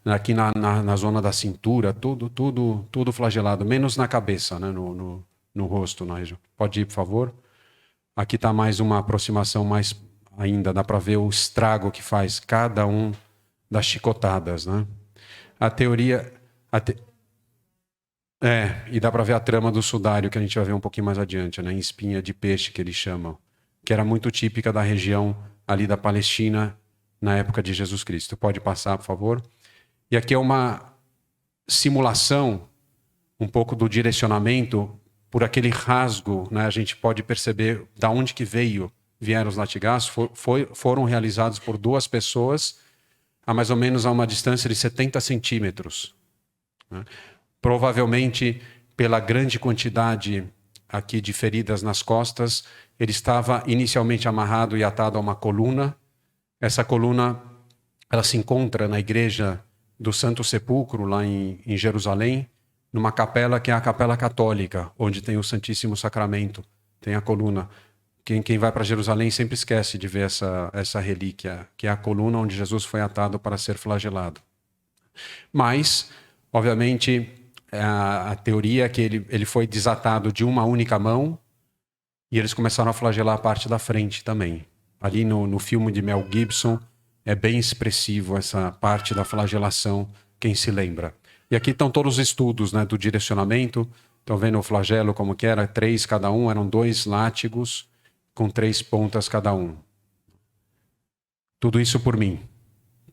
aqui na zona da cintura, tudo flagelado, menos na cabeça, no rosto, na região. Pode ir, por favor. Aqui está mais uma aproximação mais ainda, dá para ver o estrago que faz cada um das chicotadas, A teoria... e dá para ver a trama do sudário, que a gente vai ver um pouquinho mais adiante, em espinha de peixe, que eles chamam, que era muito típica da região ali da Palestina na época de Jesus Cristo. Pode passar, por favor. E aqui é uma simulação, um pouco do direcionamento, por aquele rasgo, a gente pode perceber de onde que vieram os latigazos, foram realizados por 2 pessoas, a mais ou menos a uma distância de 70 centímetros. Provavelmente pela grande quantidade aqui de feridas nas costas. Ele estava inicialmente amarrado e atado a uma coluna. Essa coluna, ela se encontra na igreja do Santo Sepulcro, lá em Jerusalém, numa capela que é a Capela Católica, onde tem o Santíssimo Sacramento, tem a coluna. Quem vai para Jerusalém sempre esquece de ver essa relíquia, que é a coluna onde Jesus foi atado para ser flagelado. Mas, obviamente, a teoria é que ele foi desatado de uma única mão e eles começaram a flagelar a parte da frente também. Ali no filme de Mel Gibson é bem expressivo essa parte da flagelação, quem se lembra. E aqui estão todos os estudos, né, do direcionamento. Estão vendo o flagelo como que era? 3 cada um, eram 2 látigos com 3 pontas cada um. Tudo isso por mim.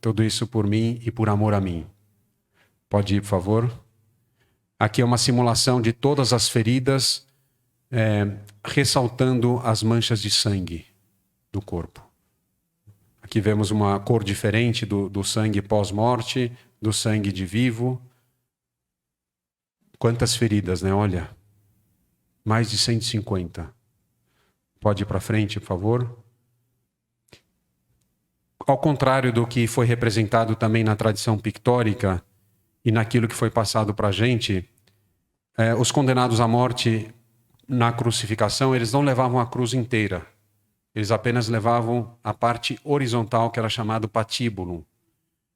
Tudo isso por mim e por amor a mim. Pode ir, por favor. Aqui é uma simulação de todas as feridas, ressaltando as manchas de sangue do corpo. Aqui vemos uma cor diferente do sangue pós-morte, do sangue de vivo. Quantas feridas, né? Olha, mais de 150. Pode ir para frente, por favor. Ao contrário do que foi representado também na tradição pictórica e naquilo que foi passado para a gente, os condenados à morte na crucificação, eles não levavam a cruz inteira. Eles apenas levavam a parte horizontal, que era chamado patíbulo.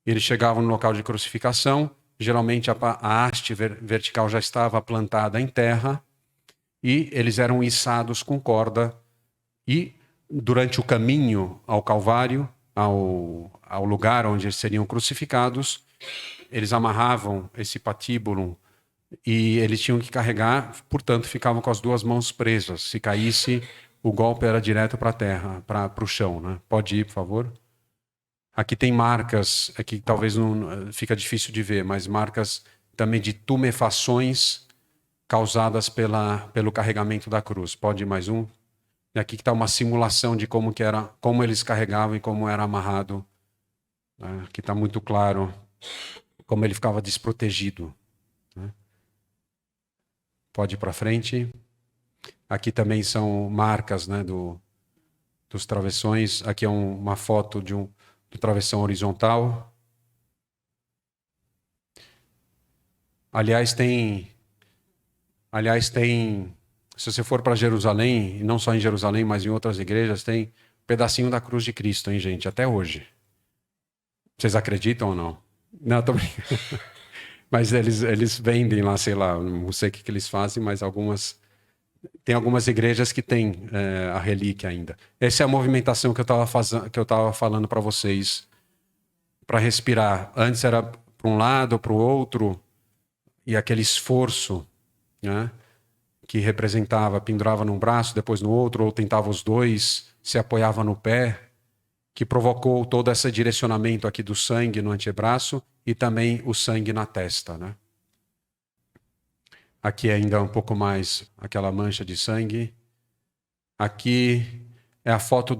Eles chegavam no local de crucificação, geralmente a haste vertical já estava plantada em terra, e eles eram içados com corda, e durante o caminho ao Calvário, ao lugar onde eles seriam crucificados, eles amarravam esse patíbulo e eles tinham que carregar, portanto ficavam com as 2 mãos presas. Se caísse, o golpe era direto para a terra, para o chão, né? Pode ir, por favor. Aqui tem marcas, aqui talvez não fica difícil de ver, mas marcas também de tumefações causadas pelo carregamento da cruz. Pode ir mais um. E aqui está uma simulação de como eles carregavam e como era amarrado. Aqui está muito claro como ele ficava desprotegido. Pode ir para frente. Aqui também são marcas, né, dos travessões. Aqui é uma foto do travessão horizontal. Aliás, se você for para Jerusalém, e não só em Jerusalém, mas em outras igrejas, tem um pedacinho da cruz de Cristo, hein, gente? Até hoje. Vocês acreditam ou não? Não, tô brincando. Mas eles vendem lá, sei lá, não sei o que eles fazem, mas tem algumas igrejas que têm a relíquia ainda. Essa é a movimentação que eu estava falando para vocês, para respirar. Antes era para um lado, para o outro, e aquele esforço, né, que representava, pendurava num braço, depois no outro, ou tentava os 2, se apoiava no pé, que provocou todo esse direcionamento aqui do sangue no antebraço e também o sangue na testa, né? Aqui ainda um pouco mais aquela mancha de sangue. Aqui é a foto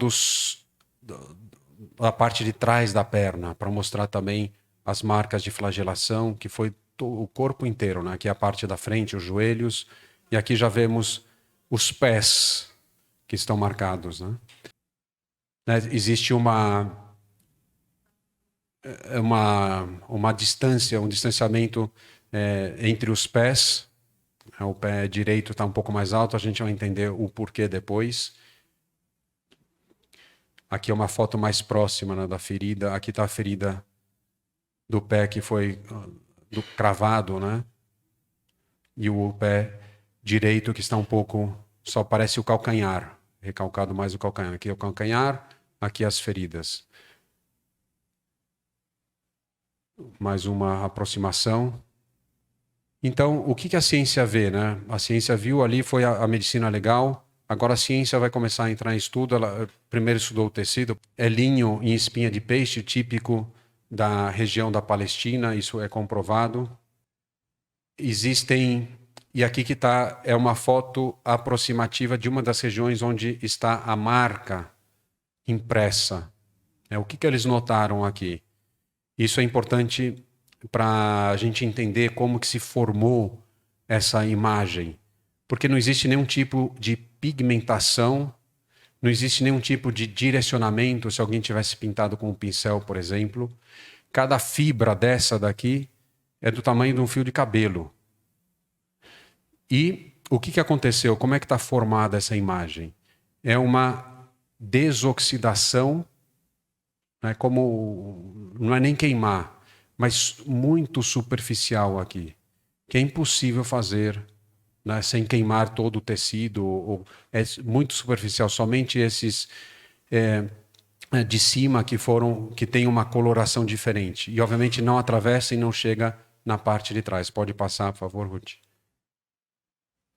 da parte de trás da perna, para mostrar também as marcas de flagelação, que foi o corpo inteiro, né? Aqui é a parte da frente, os joelhos, e aqui já vemos os pés que estão marcados, né? Existe uma distância, um distanciamento entre os pés. O pé direito está um pouco mais alto, a gente vai entender o porquê depois. Aqui é uma foto mais próxima, né, da ferida. Aqui está a ferida do pé que foi cravado, né? E o pé direito que está um pouco, só parece o calcanhar, recalcado mais o calcanhar. Aqui é o calcanhar, aqui as feridas. Mais uma aproximação. Então, o que a ciência vê, né? A ciência viu ali, foi a medicina legal. Agora a ciência vai começar a entrar em estudo. Ela primeiro estudou o tecido. É linho em espinha de peixe, típico da região da Palestina. Isso é comprovado. Existem... E aqui que está, é uma foto aproximativa de uma das regiões onde está a marca impressa. O que eles notaram aqui? Isso é importante para a gente entender como que se formou essa imagem. porque não existe nenhum tipo de pigmentação, não existe nenhum tipo de direcionamento, se alguém tivesse pintado com um pincel, por exemplo. Cada fibra dessa daqui é do tamanho de um fio de cabelo. E o que aconteceu? Como é que está formada essa imagem? É uma desoxidação, né, como, não é nem queimar, mas muito superficial aqui, que é impossível fazer, né, sem queimar todo o tecido, ou é muito superficial, somente esses de cima que tem uma coloração diferente. E obviamente não atravessa e não chega na parte de trás. Pode passar, por favor, Ruth.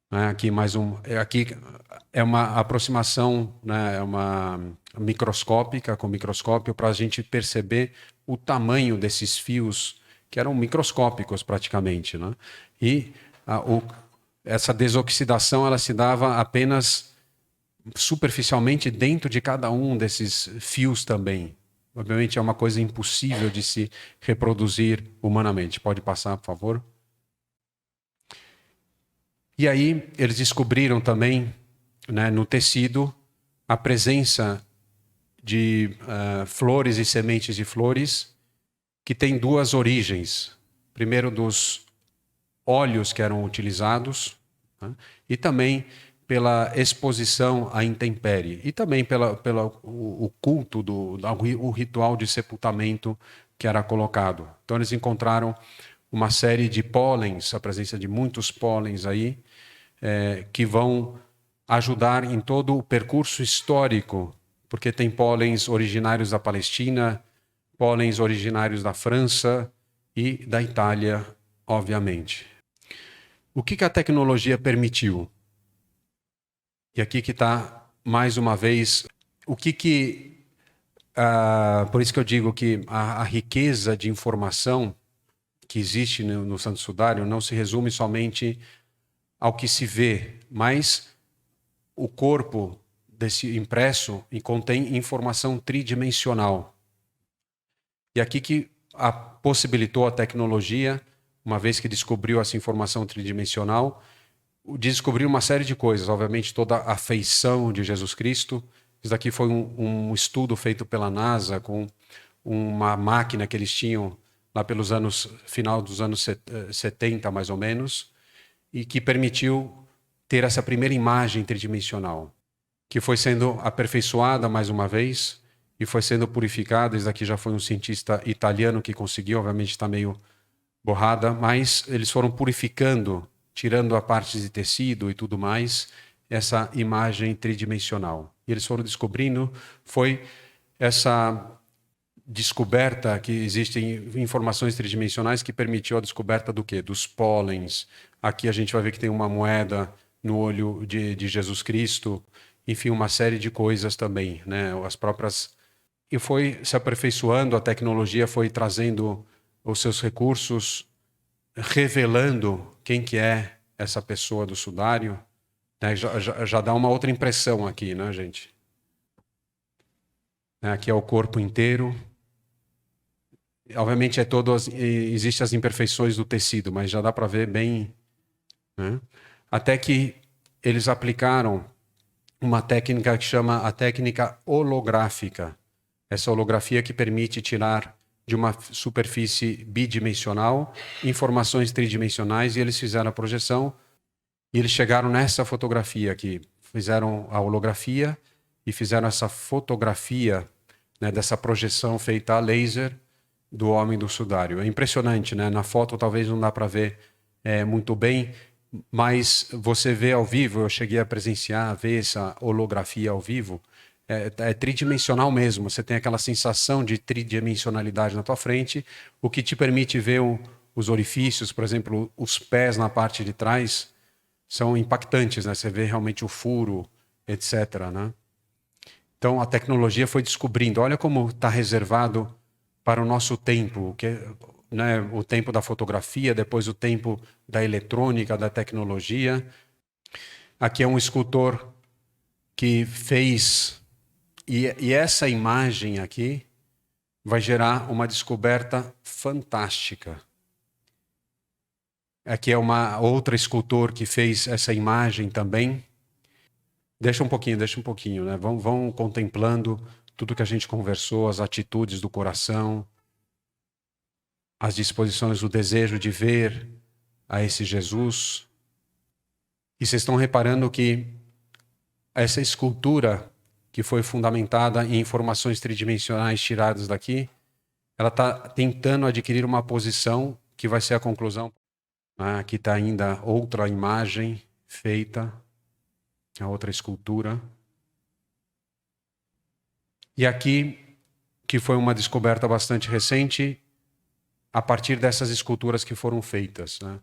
Aqui mais aqui é uma aproximação, né, é uma microscópica, com microscópio, para a gente perceber o tamanho desses fios, que eram microscópicos praticamente, né? E essa desoxidação ela se dava apenas superficialmente dentro de cada um desses fios também. Obviamente é uma coisa impossível de se reproduzir humanamente. Pode passar, por favor. E aí eles descobriram também, né, no tecido, a presença de flores e sementes de flores que tem duas origens. Primeiro dos óleos que eram utilizados, né, e também pela exposição à intempérie e também o culto, o ritual de sepultamento que era colocado. Então eles encontraram uma série de pólens, a presença de muitos pólens aí, que vão ajudar em todo o percurso histórico, porque tem pólens originários da Palestina, pólens originários da França e da Itália, obviamente. O que a tecnologia permitiu? E aqui que está, mais uma vez, por isso que eu digo que a riqueza de informação que existe no Santo Sudário não se resume somente ao que se vê, mas o corpo desse impresso contém informação tridimensional. E aqui que possibilitou a tecnologia, uma vez que descobriu essa informação tridimensional, descobriu uma série de coisas, obviamente toda a feição de Jesus Cristo. Isso daqui foi um estudo feito pela NASA com uma máquina que eles tinham lá final dos anos 70, mais ou menos, e que permitiu ter essa primeira imagem tridimensional, que foi sendo aperfeiçoada mais uma vez e foi sendo purificada. Isso daqui já foi um cientista italiano que conseguiu, obviamente está meio borrada, mas eles foram purificando, tirando a parte de tecido e tudo mais, essa imagem tridimensional. E eles foram descobrindo, foi essa descoberta que existem informações tridimensionais que permitiu a descoberta do quê? Dos pólens. Aqui a gente vai ver que tem uma moeda no olho de Jesus Cristo, enfim, uma série de coisas também, né? As próprias... E foi se aperfeiçoando, a tecnologia foi trazendo os seus recursos, revelando quem que é essa pessoa do sudário, né? Já dá uma outra impressão aqui, né, gente? Aqui é o corpo inteiro. Obviamente existem as imperfeições do tecido, mas já dá para ver bem, né? Até que eles aplicaram uma técnica que chama a técnica holográfica. Essa holografia que permite tirar de uma superfície bidimensional informações tridimensionais, e eles fizeram a projeção e eles chegaram nessa fotografia aqui. Fizeram a holografia e fizeram essa fotografia, né, dessa projeção feita a laser do homem do sudário. É impressionante, né? Na foto talvez não dá para ver muito bem, mas você vê ao vivo, eu cheguei a presenciar, ver essa holografia ao vivo, é tridimensional mesmo. Você tem aquela sensação de tridimensionalidade na tua frente, o que te permite ver os orifícios, por exemplo, os pés na parte de trás, são impactantes, né? Você vê realmente o furo, etc., né? Então a tecnologia foi descobrindo, olha como está reservado para o nosso tempo, né, o tempo da fotografia, depois o tempo da eletrônica, da tecnologia. Aqui é um escultor que fez, e essa imagem aqui vai gerar uma descoberta fantástica. Aqui é uma outra escultor que fez essa imagem também. Deixa um pouquinho, né? Vão contemplando tudo que a gente conversou, as atitudes do coração, as disposições, o desejo de ver a esse Jesus. E vocês estão reparando que essa escultura que foi fundamentada em informações tridimensionais tiradas daqui, ela está tentando adquirir uma posição que vai ser a conclusão. Aqui está ainda outra imagem feita, a outra escultura. E aqui, que foi uma descoberta bastante recente, a partir dessas esculturas que foram feitas. Né?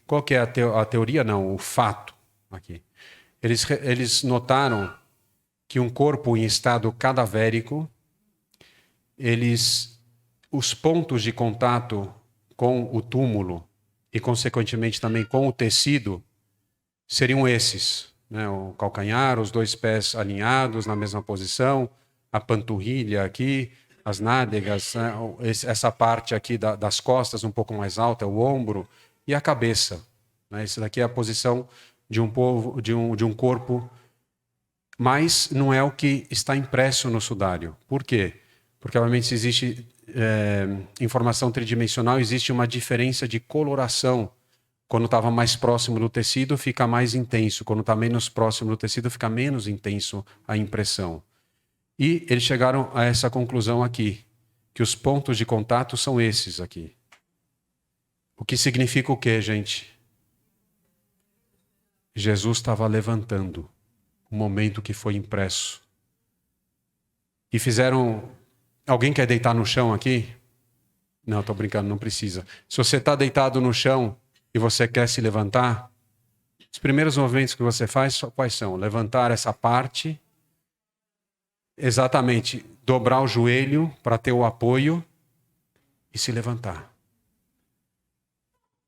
Qual que é a teoria? Não, o fato aqui. Eles notaram que um corpo em estado cadavérico, os pontos de contato com o túmulo e, consequentemente, também com o tecido, seriam esses. Né? O calcanhar, os dois pés alinhados na mesma posição, a panturrilha aqui, as nádegas, né? Essa parte aqui das costas um pouco mais alta, o ombro, e a cabeça. Né? Essa daqui é a posição de um corpo, mas não é o que está impresso no sudário. Por quê? Porque, obviamente, se existe informação tridimensional, existe uma diferença de coloração. Quando estava mais próximo do tecido, fica mais intenso. Quando está menos próximo do tecido, fica menos intenso a impressão. E eles chegaram a essa conclusão aqui, que os pontos de contato são esses aqui. O que significa o quê, gente? Jesus estava levantando o momento que foi impresso. E fizeram... Alguém quer deitar no chão aqui? Não, estou brincando, não precisa. Se você está deitado no chão e você quer se levantar, os primeiros movimentos que você faz, quais são? Levantar essa parte, exatamente, dobrar o joelho para ter o apoio e se levantar.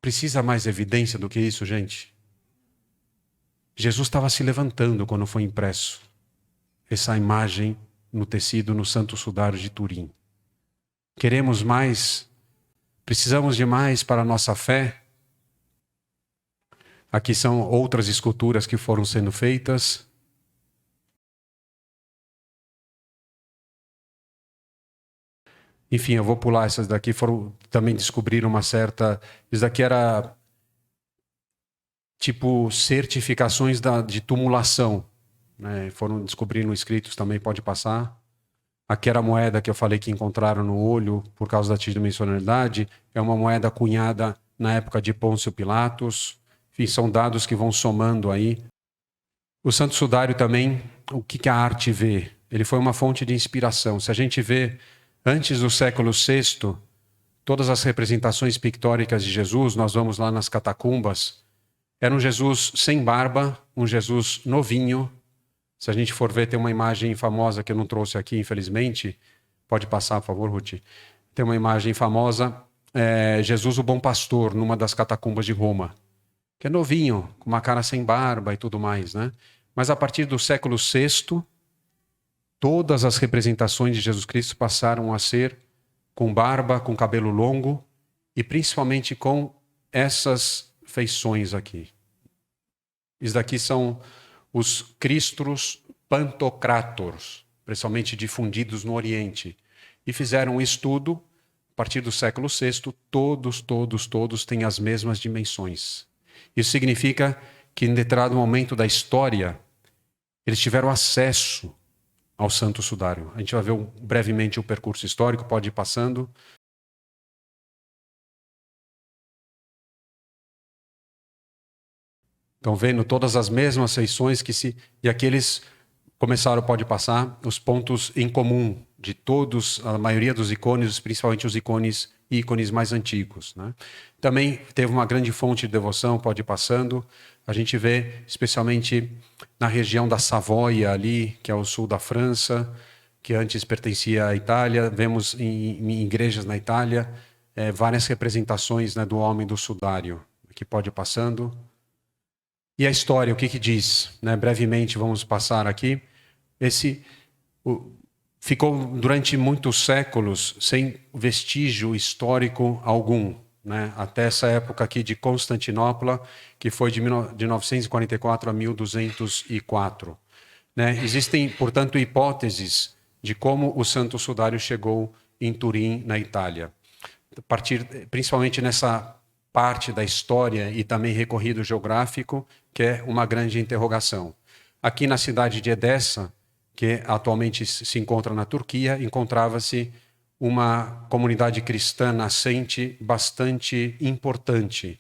Precisa mais evidência do que isso, gente? Jesus estava se levantando quando foi impresso essa imagem no tecido no Santo Sudário de Turim. Queremos mais? Precisamos de mais para a nossa fé? Aqui são outras esculturas que foram sendo feitas. Enfim, eu vou pular essas daqui. Também descobriram uma certa... Isso daqui era tipo certificações de tumulação. Né? Foram descobrindo escritos também, pode passar. Aqui era a moeda que eu falei que encontraram no olho por causa da tridimensionalidade. É uma moeda cunhada na época de Pôncio Pilatos. Enfim, são dados que vão somando aí. O Santo Sudário também, o que a arte vê? Ele foi uma fonte de inspiração. Se a gente vê, antes do século VI, todas as representações pictóricas de Jesus, nós vamos lá nas catacumbas, era um Jesus sem barba, um Jesus novinho. Se a gente for ver, tem uma imagem famosa que eu não trouxe aqui, infelizmente. Pode passar, por favor, Ruth. Tem uma imagem famosa, Jesus o Bom Pastor, numa das catacumbas de Roma. Que é novinho, com uma cara sem barba e tudo mais, né? Mas a partir do século VI, todas as representações de Jesus Cristo passaram a ser com barba, com cabelo longo e principalmente com essas feições aqui. Isso daqui são os Cristos Pantocrators, principalmente difundidos no Oriente. E fizeram um estudo, a partir do século VI, todos têm as mesmas dimensões. Isso significa que em determinado momento da história, eles tiveram acesso ao Santo Sudário. A gente vai ver brevemente o percurso histórico, pode ir passando. Estão vendo todas as mesmas feições e aqui eles começaram, pode passar, os pontos em comum de todos, a maioria dos ícones, principalmente os ícones mais antigos. Né? Também teve uma grande fonte de devoção, pode ir passando. A gente vê, especialmente na região da Savoia ali, que é o sul da França, que antes pertencia à Itália. Vemos em igrejas na Itália várias representações, né, do homem do sudário. Aqui pode ir passando. E a história, o que diz? Né? Brevemente vamos passar aqui. Ficou durante muitos séculos sem vestígio histórico algum. né, até essa época aqui de Constantinopla, que foi de 944 a 1204. Né? Existem, portanto, hipóteses de como o Santo Sudário chegou em Turim, na Itália. Principalmente nessa parte da história e também recorrido geográfico, que é uma grande interrogação. Aqui na cidade de Edessa, que atualmente se encontra na Turquia, encontrava-se uma comunidade cristã nascente bastante importante.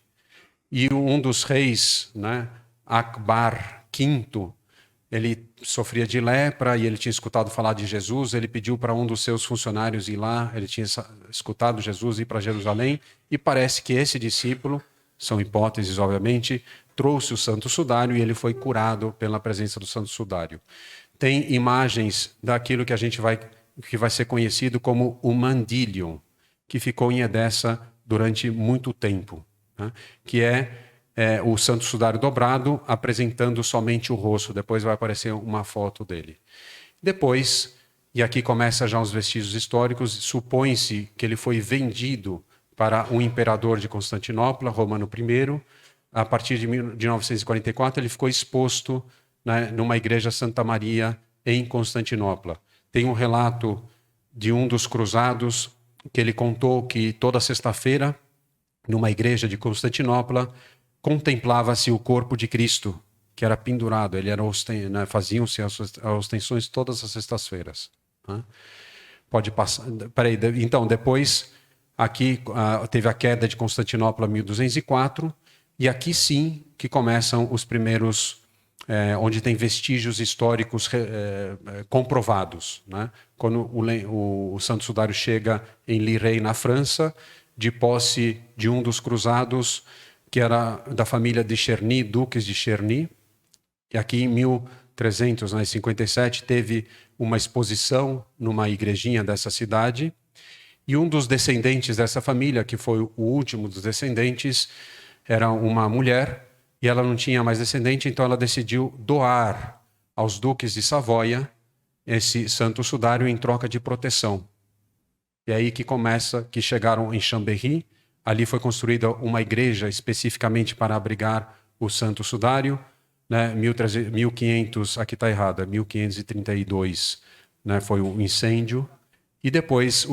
E um dos reis, né, Akbar V, ele sofria de lepra e ele tinha escutado falar de Jesus, ele pediu para um dos seus funcionários ir lá, ele tinha escutado Jesus ir para Jerusalém, e parece que esse discípulo, são hipóteses obviamente, trouxe o Santo Sudário e ele foi curado pela presença do Santo Sudário. Tem imagens daquilo que que vai ser conhecido como o Mandilion, que ficou em Edessa durante muito tempo, né? Que é o Santo Sudário dobrado, apresentando somente o rosto. Depois vai aparecer uma foto dele. Depois, e aqui começa já os vestígios históricos, supõe-se que ele foi vendido para um imperador de Constantinopla, Romano I. A partir de 1944, ele ficou exposto, né, numa igreja Santa Maria em Constantinopla. Tem um relato de um dos cruzados que ele contou que toda sexta-feira, numa igreja de Constantinopla, contemplava-se o corpo de Cristo, que era pendurado. Ele era né, faziam-se as ostensões todas as sextas-feiras. Né? Pode passar. Peraí, então, depois, aqui teve a queda de Constantinopla em 1204, e aqui sim que começam os primeiros, onde tem vestígios históricos comprovados. Né? Quando o Santo Sudário chega em Lirey, na França, de posse de um dos cruzados, que era da família de Cherny, duques de Cherny. E aqui em 1357 teve uma exposição numa igrejinha dessa cidade, e um dos descendentes dessa família, que foi o último dos descendentes, era uma mulher, e ela não tinha mais descendente, então ela decidiu doar aos duques de Savoia esse Santo Sudário em troca de proteção. E é aí que chegaram em Chambéry. Ali foi construída uma igreja especificamente para abrigar o Santo Sudário, né? 1500, aqui está errado, 1532, né? Foi o incêndio. E depois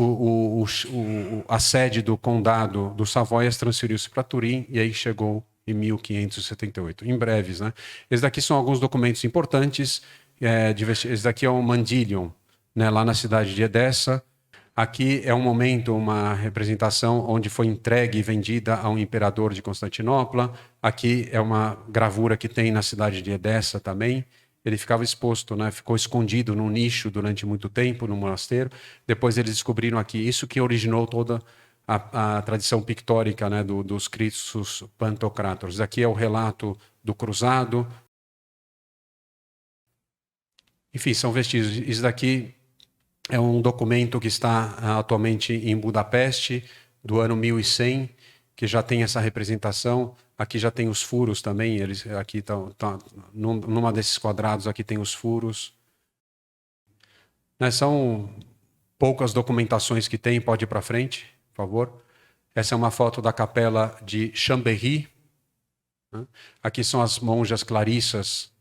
a sede do condado do Savoias transferiu-se para Turim, e aí chegou em 1578. Em breves, né? Esses daqui são alguns documentos importantes. Esse daqui é o Mandilion, né? Lá na cidade de Edessa. Aqui é um momento, uma representação onde foi entregue e vendida a um imperador de Constantinopla. Aqui é uma gravura que tem na cidade de Edessa também. Ele ficava exposto, né? Ficou escondido num nicho durante muito tempo no monasteiro. Depois eles descobriram aqui. Isso que originou toda a tradição pictórica, né? Dos Cristos Pantocrátoros. Aqui é o relato do cruzado. Enfim, são vestígios. Isso daqui é um documento que está atualmente em Budapeste, do ano 1100, que já tem essa representação. Aqui já tem os furos também. Eles aqui numa desses quadrados aqui tem os furos. Né, são poucas documentações que tem. Pode ir para frente, por favor. Essa é uma foto da capela de Chambéry. Né? Aqui são as monjas clarissas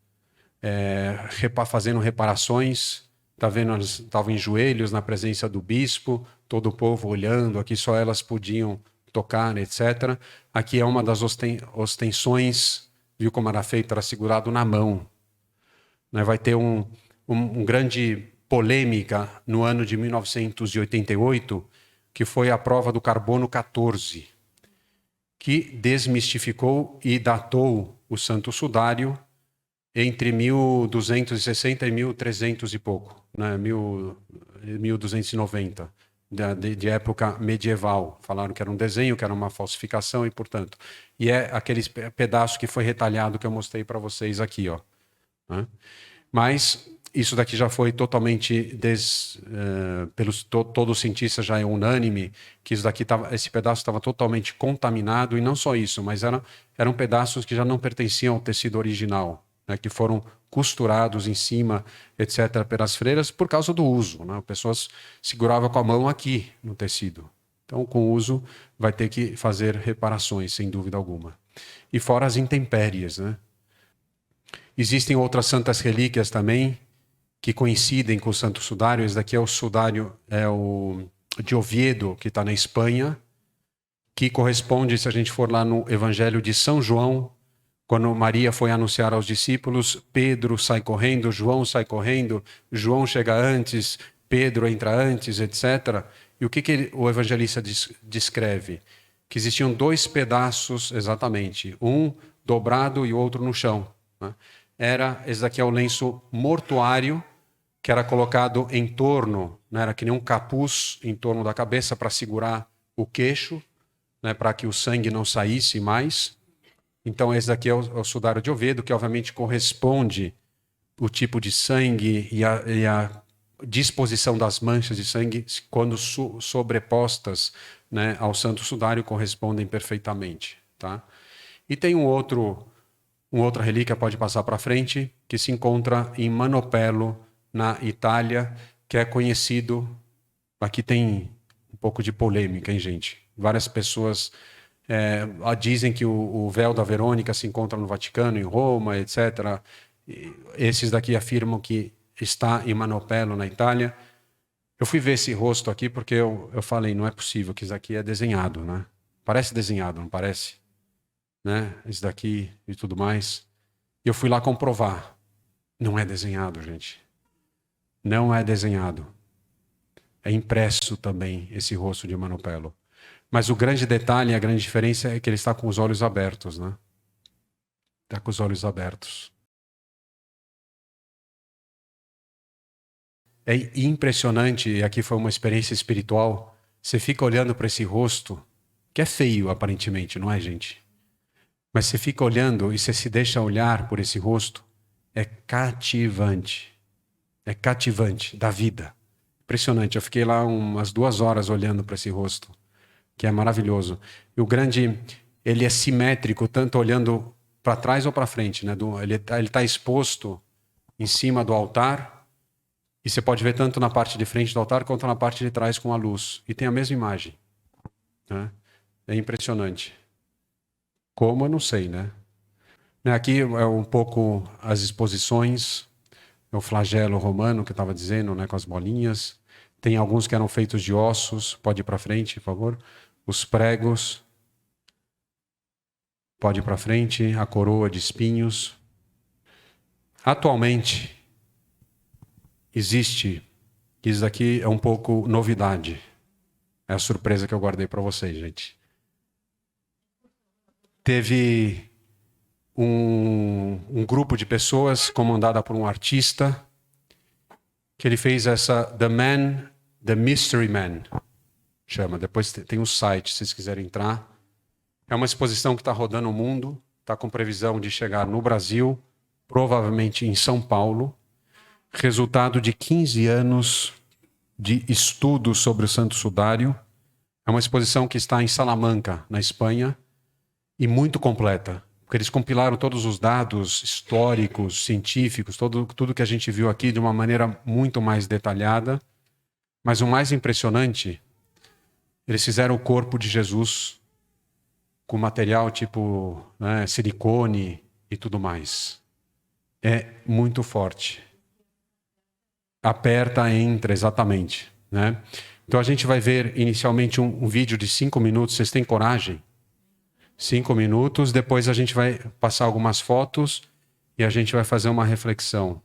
fazendo reparações. Está vendo, elas estavam em joelhos na presença do bispo, todo o povo olhando, aqui só elas podiam tocar, etc. Aqui é uma das ostensões, viu como era feito, era segurado na mão. Né? Vai ter um grande polêmica no ano de 1988, que foi a prova do carbono 14, que desmistificou e datou o Santo Sudário entre 1260 e 1300 e pouco, né? 1290, de época medieval. Falaram que era um desenho, que era uma falsificação e, portanto... E é aquele pedaço que foi retalhado que eu mostrei para vocês aqui, ó. Né? Mas isso daqui já foi totalmente... Todo cientista já é unânime que esse pedaço estava totalmente contaminado, e não só isso, mas eram pedaços que já não pertenciam ao tecido original, né, que foram costurados em cima, etc., pelas freiras, por causa do uso. Né? As pessoas seguravam com a mão aqui no tecido. Então, com o uso, vai ter que fazer reparações, sem dúvida alguma. E fora as intempéries, né? Existem outras santas relíquias também, que coincidem com o Santo Sudário. Esse daqui é o sudário, é o de Oviedo, que está na Espanha, que corresponde, se a gente for lá no Evangelho de São João, quando Maria foi anunciar aos discípulos, Pedro sai correndo, João sai correndo, João chega antes, Pedro entra antes, etc. E o que o evangelista descreve? Que existiam dois pedaços, exatamente, um dobrado e o outro no chão, né? Esse daqui é o lenço mortuário, que era colocado em torno, né, era que nem um capuz em torno da cabeça para segurar o queixo, né, para que o sangue não saísse mais. Então esse daqui é o sudário de Oviedo, que obviamente corresponde o tipo de sangue e a disposição das manchas de sangue, quando sobrepostas, né, ao santo sudário, correspondem perfeitamente, tá? E tem uma outra relíquia, pode passar para frente, que se encontra em Manopello, na Itália, que é conhecido... Aqui tem um pouco de polêmica, hein, gente? Várias pessoas dizem que o véu da Verônica se encontra no Vaticano, em Roma, etc. Esses daqui afirmam que está em Manopello, na Itália. Eu fui ver esse rosto aqui porque eu falei, não é possível que isso aqui é desenhado, né? Parece desenhado, não parece? Né? Isso daqui e tudo mais. E eu fui lá comprovar. Não é desenhado, gente. Não é desenhado. É impresso também esse rosto de Manopello. Mas o grande detalhe, a grande diferença é que ele está com os olhos abertos, né? Está com os olhos abertos. É impressionante, e aqui foi uma experiência espiritual, você fica olhando para esse rosto, que é feio aparentemente, não é, gente? Mas você fica olhando e você se deixa olhar por esse rosto, é cativante. É cativante da vida. Impressionante, eu fiquei lá umas 2 horas olhando para esse rosto, que é maravilhoso. E o grande, ele é simétrico, tanto olhando para trás ou para frente, né? Ele tá exposto em cima do altar, e você pode ver tanto na parte de frente do altar quanto na parte de trás com a luz. E tem a mesma imagem, né? É impressionante. Como, eu não sei, né? Aqui é um pouco as exposições, o flagelo romano que eu estava dizendo, né, com as bolinhas. Tem alguns que eram feitos de ossos. Pode ir para frente, por favor. Os pregos. Pode ir para frente. A coroa de espinhos. Atualmente, existe... Isso daqui é um pouco novidade. É a surpresa que eu guardei para vocês, gente. Teve um grupo de pessoas comandada por um artista que ele fez essa The Mystery Man, chama. Depois tem um site, se vocês quiserem entrar. É uma exposição que está rodando o mundo, está com previsão de chegar no Brasil, provavelmente em São Paulo. Resultado de 15 anos de estudo sobre o Santo Sudário. É uma exposição que está em Salamanca, na Espanha, e muito completa, porque eles compilaram todos os dados históricos, científicos, tudo que a gente viu aqui de uma maneira muito mais detalhada. Mas o mais impressionante, eles fizeram o corpo de Jesus com material tipo, né, silicone e tudo mais. É muito forte. Aperta, entra, exatamente, né? Então a gente vai ver inicialmente um vídeo de 5 minutos. Vocês têm coragem? 5 minutos, depois a gente vai passar algumas fotos e a gente vai fazer uma reflexão.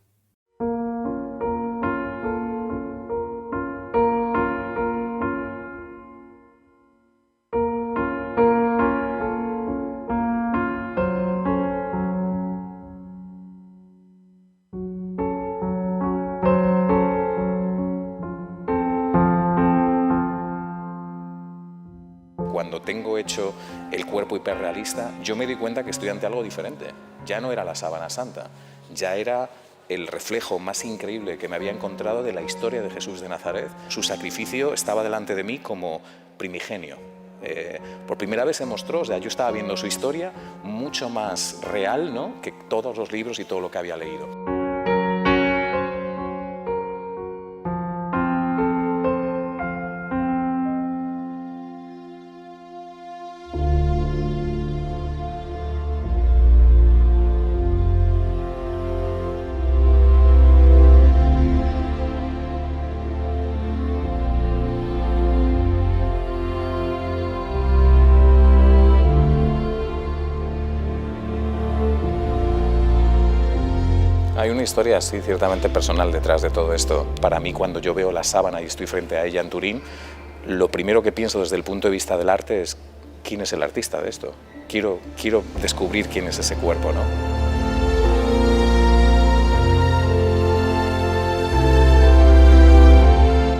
Cuando tengo hecho el cuerpo hiperrealista, yo me di cuenta que estoy ante algo diferente. Ya no era la sábana santa, ya era el reflejo más increíble que me había encontrado de la historia de Jesús de Nazaret. Su sacrificio estaba delante de mí como primigenio. Por primera vez se mostró, o sea, yo estaba viendo su historia mucho más real, ¿no?, que todos los libros y todo lo que había leído. Hay una historia así ciertamente personal detrás de todo esto. Para mí, cuando yo veo la sábana y estoy frente a ella en Turín, lo primero que pienso desde el punto de vista del arte es ¿quién es el artista de esto? Quiero descubrir quién es ese cuerpo, ¿no?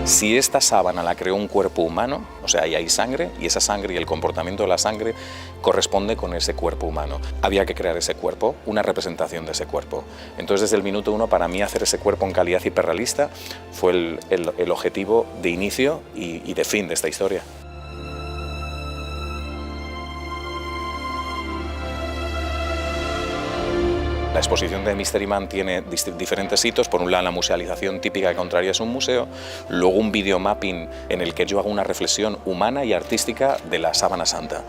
Si esta sábana la creó un cuerpo humano, o sea, ahí hay sangre, y esa sangre y el comportamiento de la sangre corresponde con ese cuerpo humano. Había que crear ese cuerpo, una representación de ese cuerpo. Entonces, desde el minuto uno, para mí, hacer ese cuerpo en calidad hiperrealista fue el objetivo de inicio y de fin de esta historia. La exposición de Mystery Man tiene diferentes hitos. Por un lado, la musealización típica que encontrarías en un museo, luego un videomapping en el que yo hago una reflexión humana y artística de la sábana santa.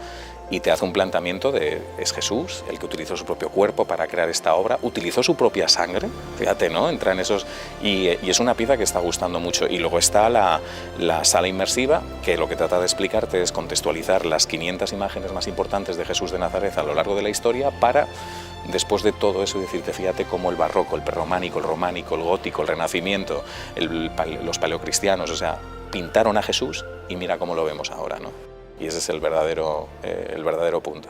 Y te hace un planteamiento de, es Jesús, el que utilizó su propio cuerpo para crear esta obra, utilizó su propia sangre, fíjate, ¿no? Entra en esos... Y es una pieza que está gustando mucho. Y luego está la sala inmersiva, que lo que trata de explicarte es contextualizar las 500 imágenes más importantes de Jesús de Nazaret a lo largo de la historia para, después de todo eso, decirte, fíjate cómo el barroco, el prerrománico, el románico, el gótico, el renacimiento, los paleocristianos, o sea, pintaron a Jesús y mira cómo lo vemos ahora, ¿no? Y ese es el verdadero punto.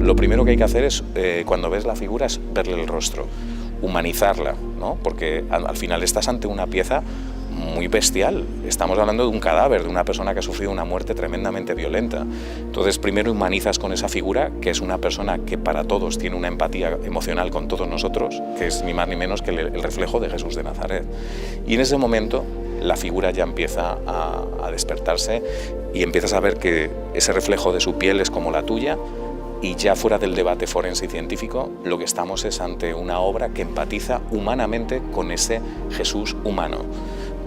Lo primero que hay que hacer es, cuando ves la figura, es verle el rostro, humanizarla, ¿no? Porque al final estás ante una pieza muy bestial. Estamos hablando de un cadáver, de una persona que ha sufrido una muerte tremendamente violenta. Entonces, primero humanizas con esa figura, que es una persona que para todos tiene una empatía emocional con todos nosotros, que es ni más ni menos que el reflejo de Jesús de Nazaret. Y en ese momento la figura ya empieza a despertarse y empiezas a ver que ese reflejo de su piel es como la tuya. Y ya fuera del debate forense y científico, lo que estamos es ante una obra que empatiza humanamente con ese Jesús humano,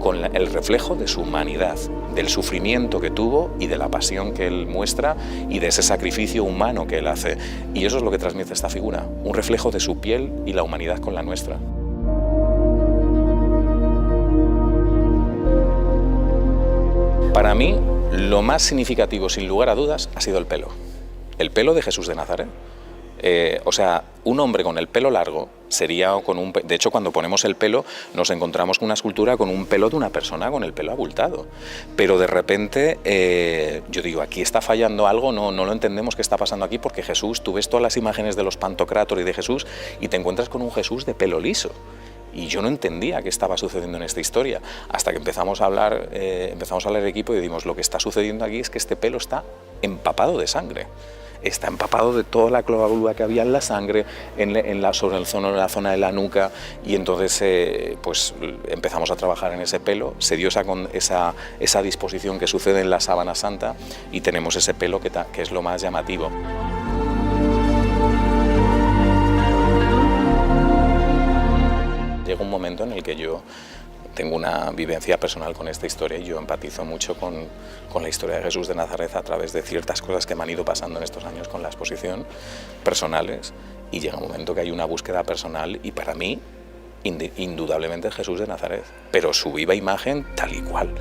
con el reflejo de su humanidad, del sufrimiento que tuvo y de la pasión que él muestra y de ese sacrificio humano que él hace. Y eso es lo que transmite esta figura, un reflejo de su piel y la humanidad con la nuestra. Para mí, lo más significativo, sin lugar a dudas, ha sido el pelo. El pelo de Jesús de Nazaret. O sea, un hombre con el pelo largo sería con un... De hecho, cuando ponemos el pelo, nos encontramos con una escultura con un pelo de una persona con el pelo abultado. Pero de repente, yo digo, aquí está fallando algo, no lo entendemos qué está pasando aquí, porque Jesús, tú ves todas las imágenes de los Pantocrátor y de Jesús y te encuentras con un Jesús de pelo liso. Y yo no entendía qué estaba sucediendo en esta historia, hasta que empezamos a hablar, empezamos a leer equipo y dimos, lo que está sucediendo aquí es que este pelo está empapado de sangre. Está empapado de toda la clavadura que había en la sangre, sobre la zona de la nuca, y entonces pues empezamos a trabajar en ese pelo. Se dio esa disposición que sucede en la sábana santa y tenemos ese pelo que es lo más llamativo. Llega un momento en el que yo tengo una vivencia personal con esta historia y yo empatizo mucho con la historia de Jesús de Nazaret a través de ciertas cosas que me han ido pasando en estos años con la exposición, personales, y llega un momento que hay una búsqueda personal y para mí, indudablemente Jesús de Nazaret, pero su viva imagen tal y cual.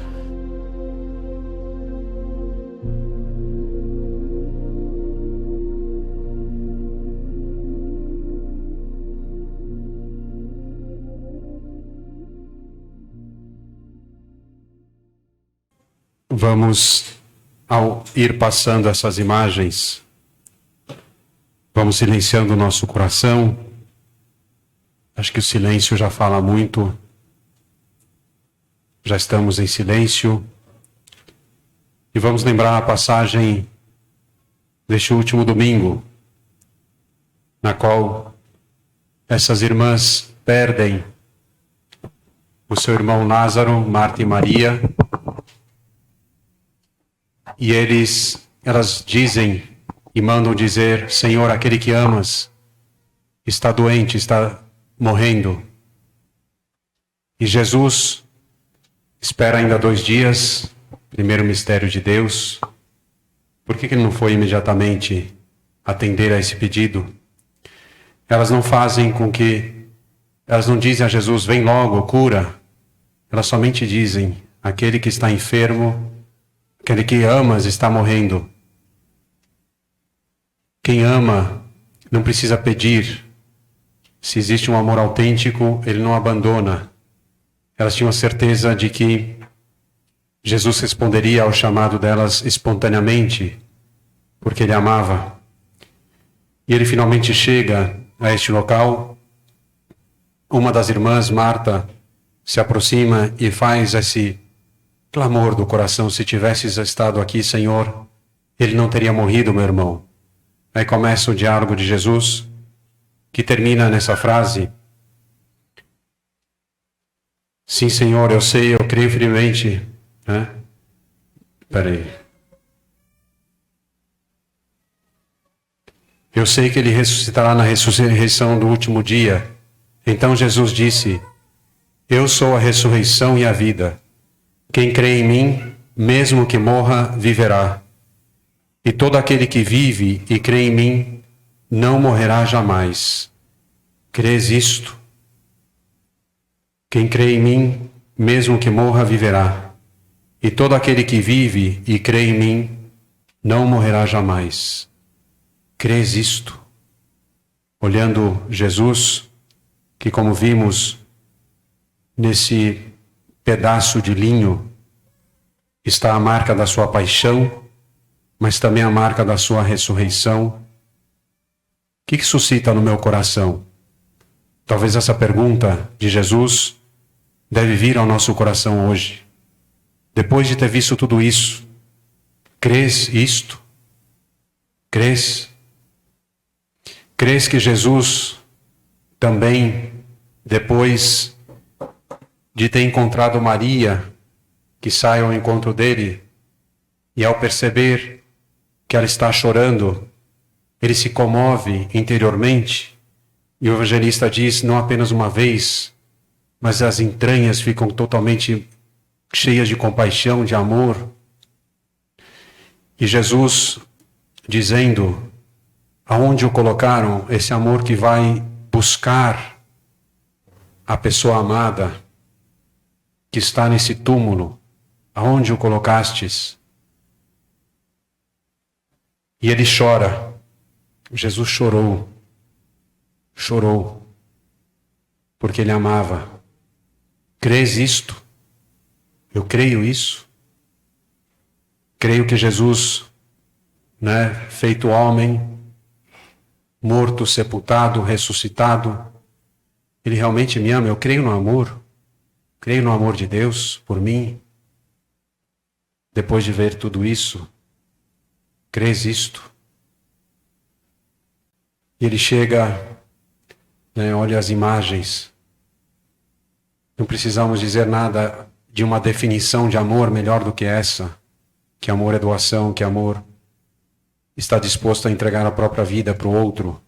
Vamos, ao ir passando essas imagens, vamos silenciando o nosso coração. Acho que o silêncio já fala muito. Já estamos em silêncio. E vamos lembrar a passagem deste último domingo, na qual essas irmãs perdem o seu irmão Lázaro, Marta e Maria. E elas dizem e mandam dizer, Senhor, aquele que amas está doente, está morrendo. E Jesus espera ainda 2 dias primeiro mistério de Deus, por que ele não foi imediatamente atender a esse pedido? Elas não fazem com que, elas não dizem a Jesus, vem logo, cura. Elas somente dizem, aquele que está enfermo, aquele que amas está morrendo. Quem ama não precisa pedir. Se existe um amor autêntico, ele não abandona. Elas tinham a certeza de que Jesus responderia ao chamado delas espontaneamente, porque ele amava. E ele finalmente chega a este local. Uma das irmãs, Marta, se aproxima e faz esse clamor do coração: se tivesses estado aqui, Senhor, ele não teria morrido, meu irmão. Aí começa o diálogo de Jesus, que termina nessa frase: sim, Senhor, eu sei, eu creio firmemente. Eu sei que ele ressuscitará na ressurreição do último dia. Então Jesus disse: eu sou a ressurreição e a vida. Quem crê em mim, mesmo que morra, viverá. E todo aquele que vive e crê em mim, não morrerá jamais. Crês isto? Quem crê em mim, mesmo que morra, viverá. E todo aquele que vive e crê em mim, não morrerá jamais. Crês isto? Olhando Jesus, que como vimos nesse pedaço de linho, está a marca da sua paixão, mas também a marca da sua ressurreição. O que suscita no meu coração? Talvez essa pergunta de Jesus deve vir ao nosso coração hoje. Depois de ter visto tudo isso, crês isto? Crês? Crês que Jesus também, depois de ter encontrado Maria, que sai ao encontro dele, e ao perceber que ela está chorando, ele se comove interiormente, e o evangelista diz, não apenas uma vez, mas as entranhas ficam totalmente cheias de compaixão, de amor. E Jesus dizendo, aonde o colocaram, esse amor que vai buscar a pessoa amada, que está nesse túmulo, aonde o colocastes? E ele chora. Jesus chorou, porque ele amava. Crês isto? Eu creio isso. Creio que Jesus, feito homem, morto, sepultado, ressuscitado, ele realmente me ama. Eu creio no amor. Creio no amor de Deus por mim. Depois de ver tudo isso, crês isto? E ele chega, olha as imagens. Não precisamos dizer nada de uma definição de amor melhor do que essa. Que amor é doação, que amor está disposto a entregar a própria vida para o outro.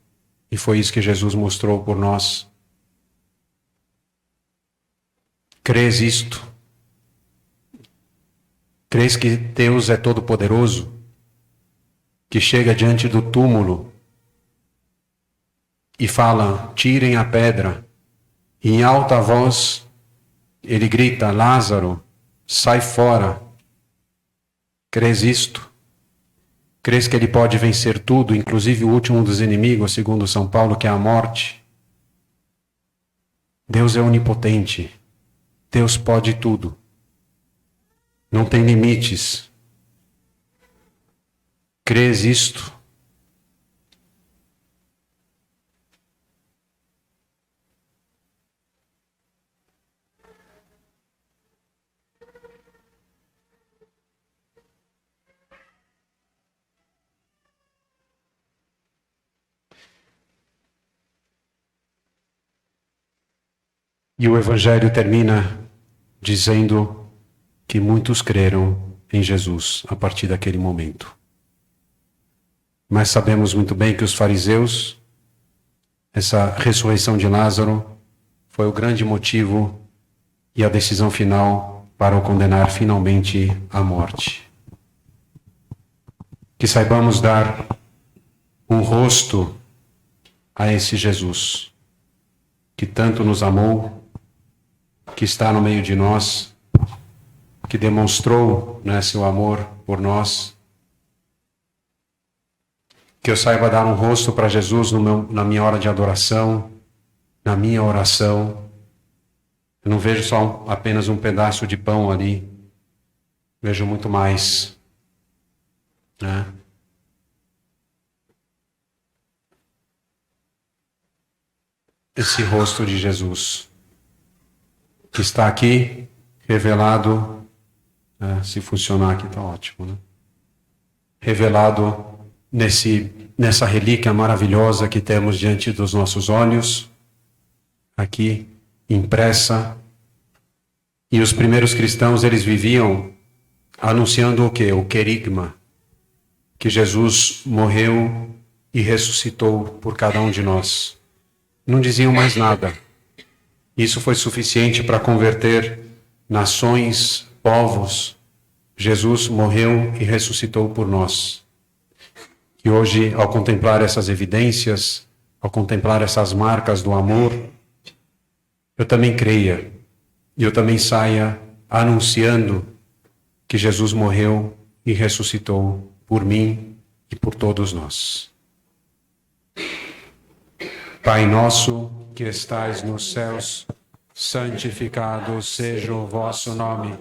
E foi isso que Jesus mostrou por nós. Crês isto? Crês que Deus é todo-poderoso? Que chega diante do túmulo e fala, tirem a pedra. E em alta voz, ele grita, Lázaro, sai fora. Crês isto? Crês que ele pode vencer tudo, inclusive o último dos inimigos, segundo São Paulo, que é a morte? Deus é onipotente. Deus pode tudo. Não tem limites. Crês isto? E o Evangelho termina dizendo que muitos creram em Jesus a partir daquele momento. Mas sabemos muito bem que os fariseus, essa ressurreição de Lázaro, foi o grande motivo e a decisão final para o condenar finalmente à morte. Que saibamos dar um rosto a esse Jesus, que tanto nos amou, que está no meio de nós, que demonstrou, né, seu amor por nós. Que eu saiba dar um rosto para Jesus na minha hora de adoração, na minha oração. Eu não vejo só apenas um pedaço de pão ali, vejo muito mais, né? Esse rosto de Jesus, que está aqui, revelado, se funcionar aqui está ótimo, né? Revelado nessa relíquia maravilhosa que temos diante dos nossos olhos, aqui impressa. E os primeiros cristãos, eles viviam anunciando o quê? O querigma, que Jesus morreu e ressuscitou por cada um de nós. Não diziam mais nada. Isso foi suficiente para converter nações, povos. Jesus morreu e ressuscitou por nós. E hoje, ao contemplar essas evidências, ao contemplar essas marcas do amor, eu também creia e eu também saia anunciando que Jesus morreu e ressuscitou por mim e por todos nós. Pai nosso que estais nos céus, santificado seja o vosso nome.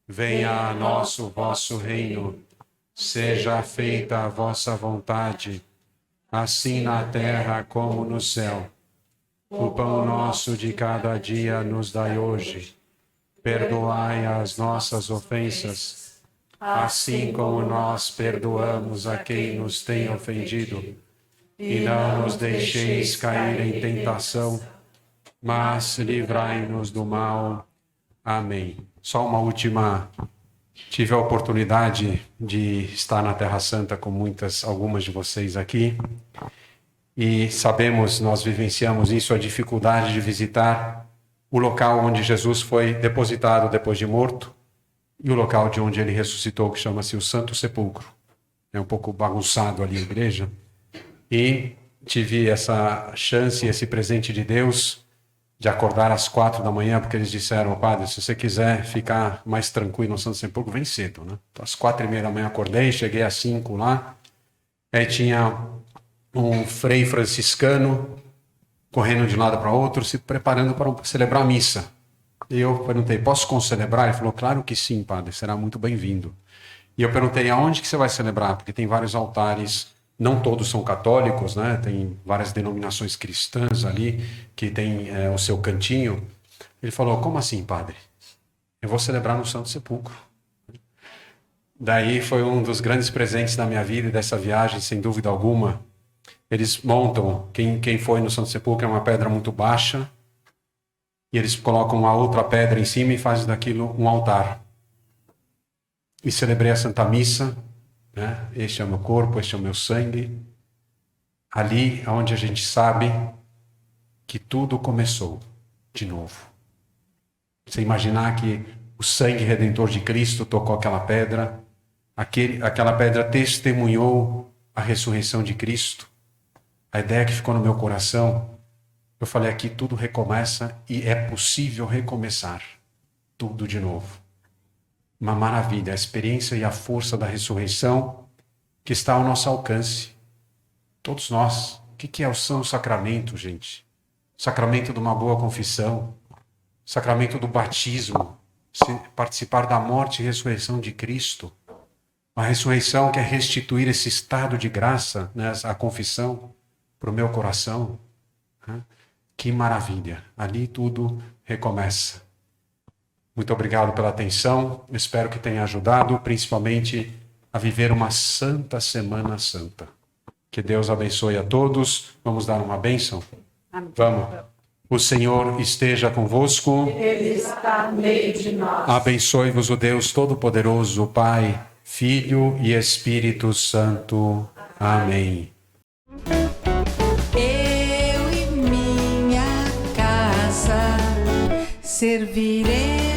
Venha a nós o vosso reino. Seja feita a vossa vontade, assim na terra como no céu. O pão nosso de cada dia nos dai hoje. Perdoai as nossas ofensas, assim como nós perdoamos a quem nos tem ofendido. E não nos deixeis cair em tentação, mas livrai-nos do mal. Amém. Só uma última. Tive a oportunidade de estar na Terra Santa com algumas de vocês aqui. E sabemos, nós vivenciamos isso, a dificuldade de visitar o local onde Jesus foi depositado depois de morto e o local de onde ele ressuscitou, que chama-se o Santo Sepulcro. É um pouco bagunçado ali a igreja. E tive essa chance, esse presente de Deus, de acordar às 4 da manhã, porque eles disseram, padre, se você quiser ficar mais tranquilo no Santo Sepulcro, vem cedo, né? Então, às 4:30 da manhã acordei, cheguei às 5 lá, aí tinha um frei franciscano correndo de um lado para outro, se preparando para celebrar a missa. E eu perguntei, posso concelebrar? Ele falou, claro que sim, padre, será muito bem-vindo. E eu perguntei, aonde que você vai celebrar? Porque tem vários altares. Não todos são católicos, né? Tem várias denominações cristãs ali que tem o seu cantinho. Ele falou, como assim, padre? Eu vou celebrar no Santo Sepulcro. Daí foi um dos grandes presentes da minha vida e dessa viagem, sem dúvida alguma. Eles montam, quem foi no Santo Sepulcro é uma pedra muito baixa, e eles colocam uma outra pedra em cima e fazem daquilo um altar. E celebrei a Santa Missa, né? Este é o meu corpo, este é o meu sangue. Ali onde a gente sabe que tudo começou de novo. Você imaginar que o sangue redentor de Cristo tocou aquela pedra, aquela pedra testemunhou a ressurreição de Cristo. A ideia que ficou no meu coração, eu falei aqui, tudo recomeça e é possível recomeçar tudo de novo. Uma maravilha, a experiência e a força da ressurreição que está ao nosso alcance. Todos nós. O que é o Santo Sacramento, gente? O sacramento de uma boa confissão, o sacramento do batismo, participar da morte e ressurreição de Cristo. A ressurreição que é restituir esse estado de graça, né, a confissão, para o meu coração. Né? Que maravilha! Ali tudo recomeça. Muito obrigado pela atenção. Espero que tenha ajudado, principalmente a viver uma santa Semana Santa. Que Deus abençoe a todos. Vamos dar uma bênção? Amém. Vamos. O Senhor esteja convosco. Ele está no meio de nós. Abençoe-vos o Deus Todo-Poderoso, Pai, Filho e Espírito Santo. Amém. Eu e minha casa servirei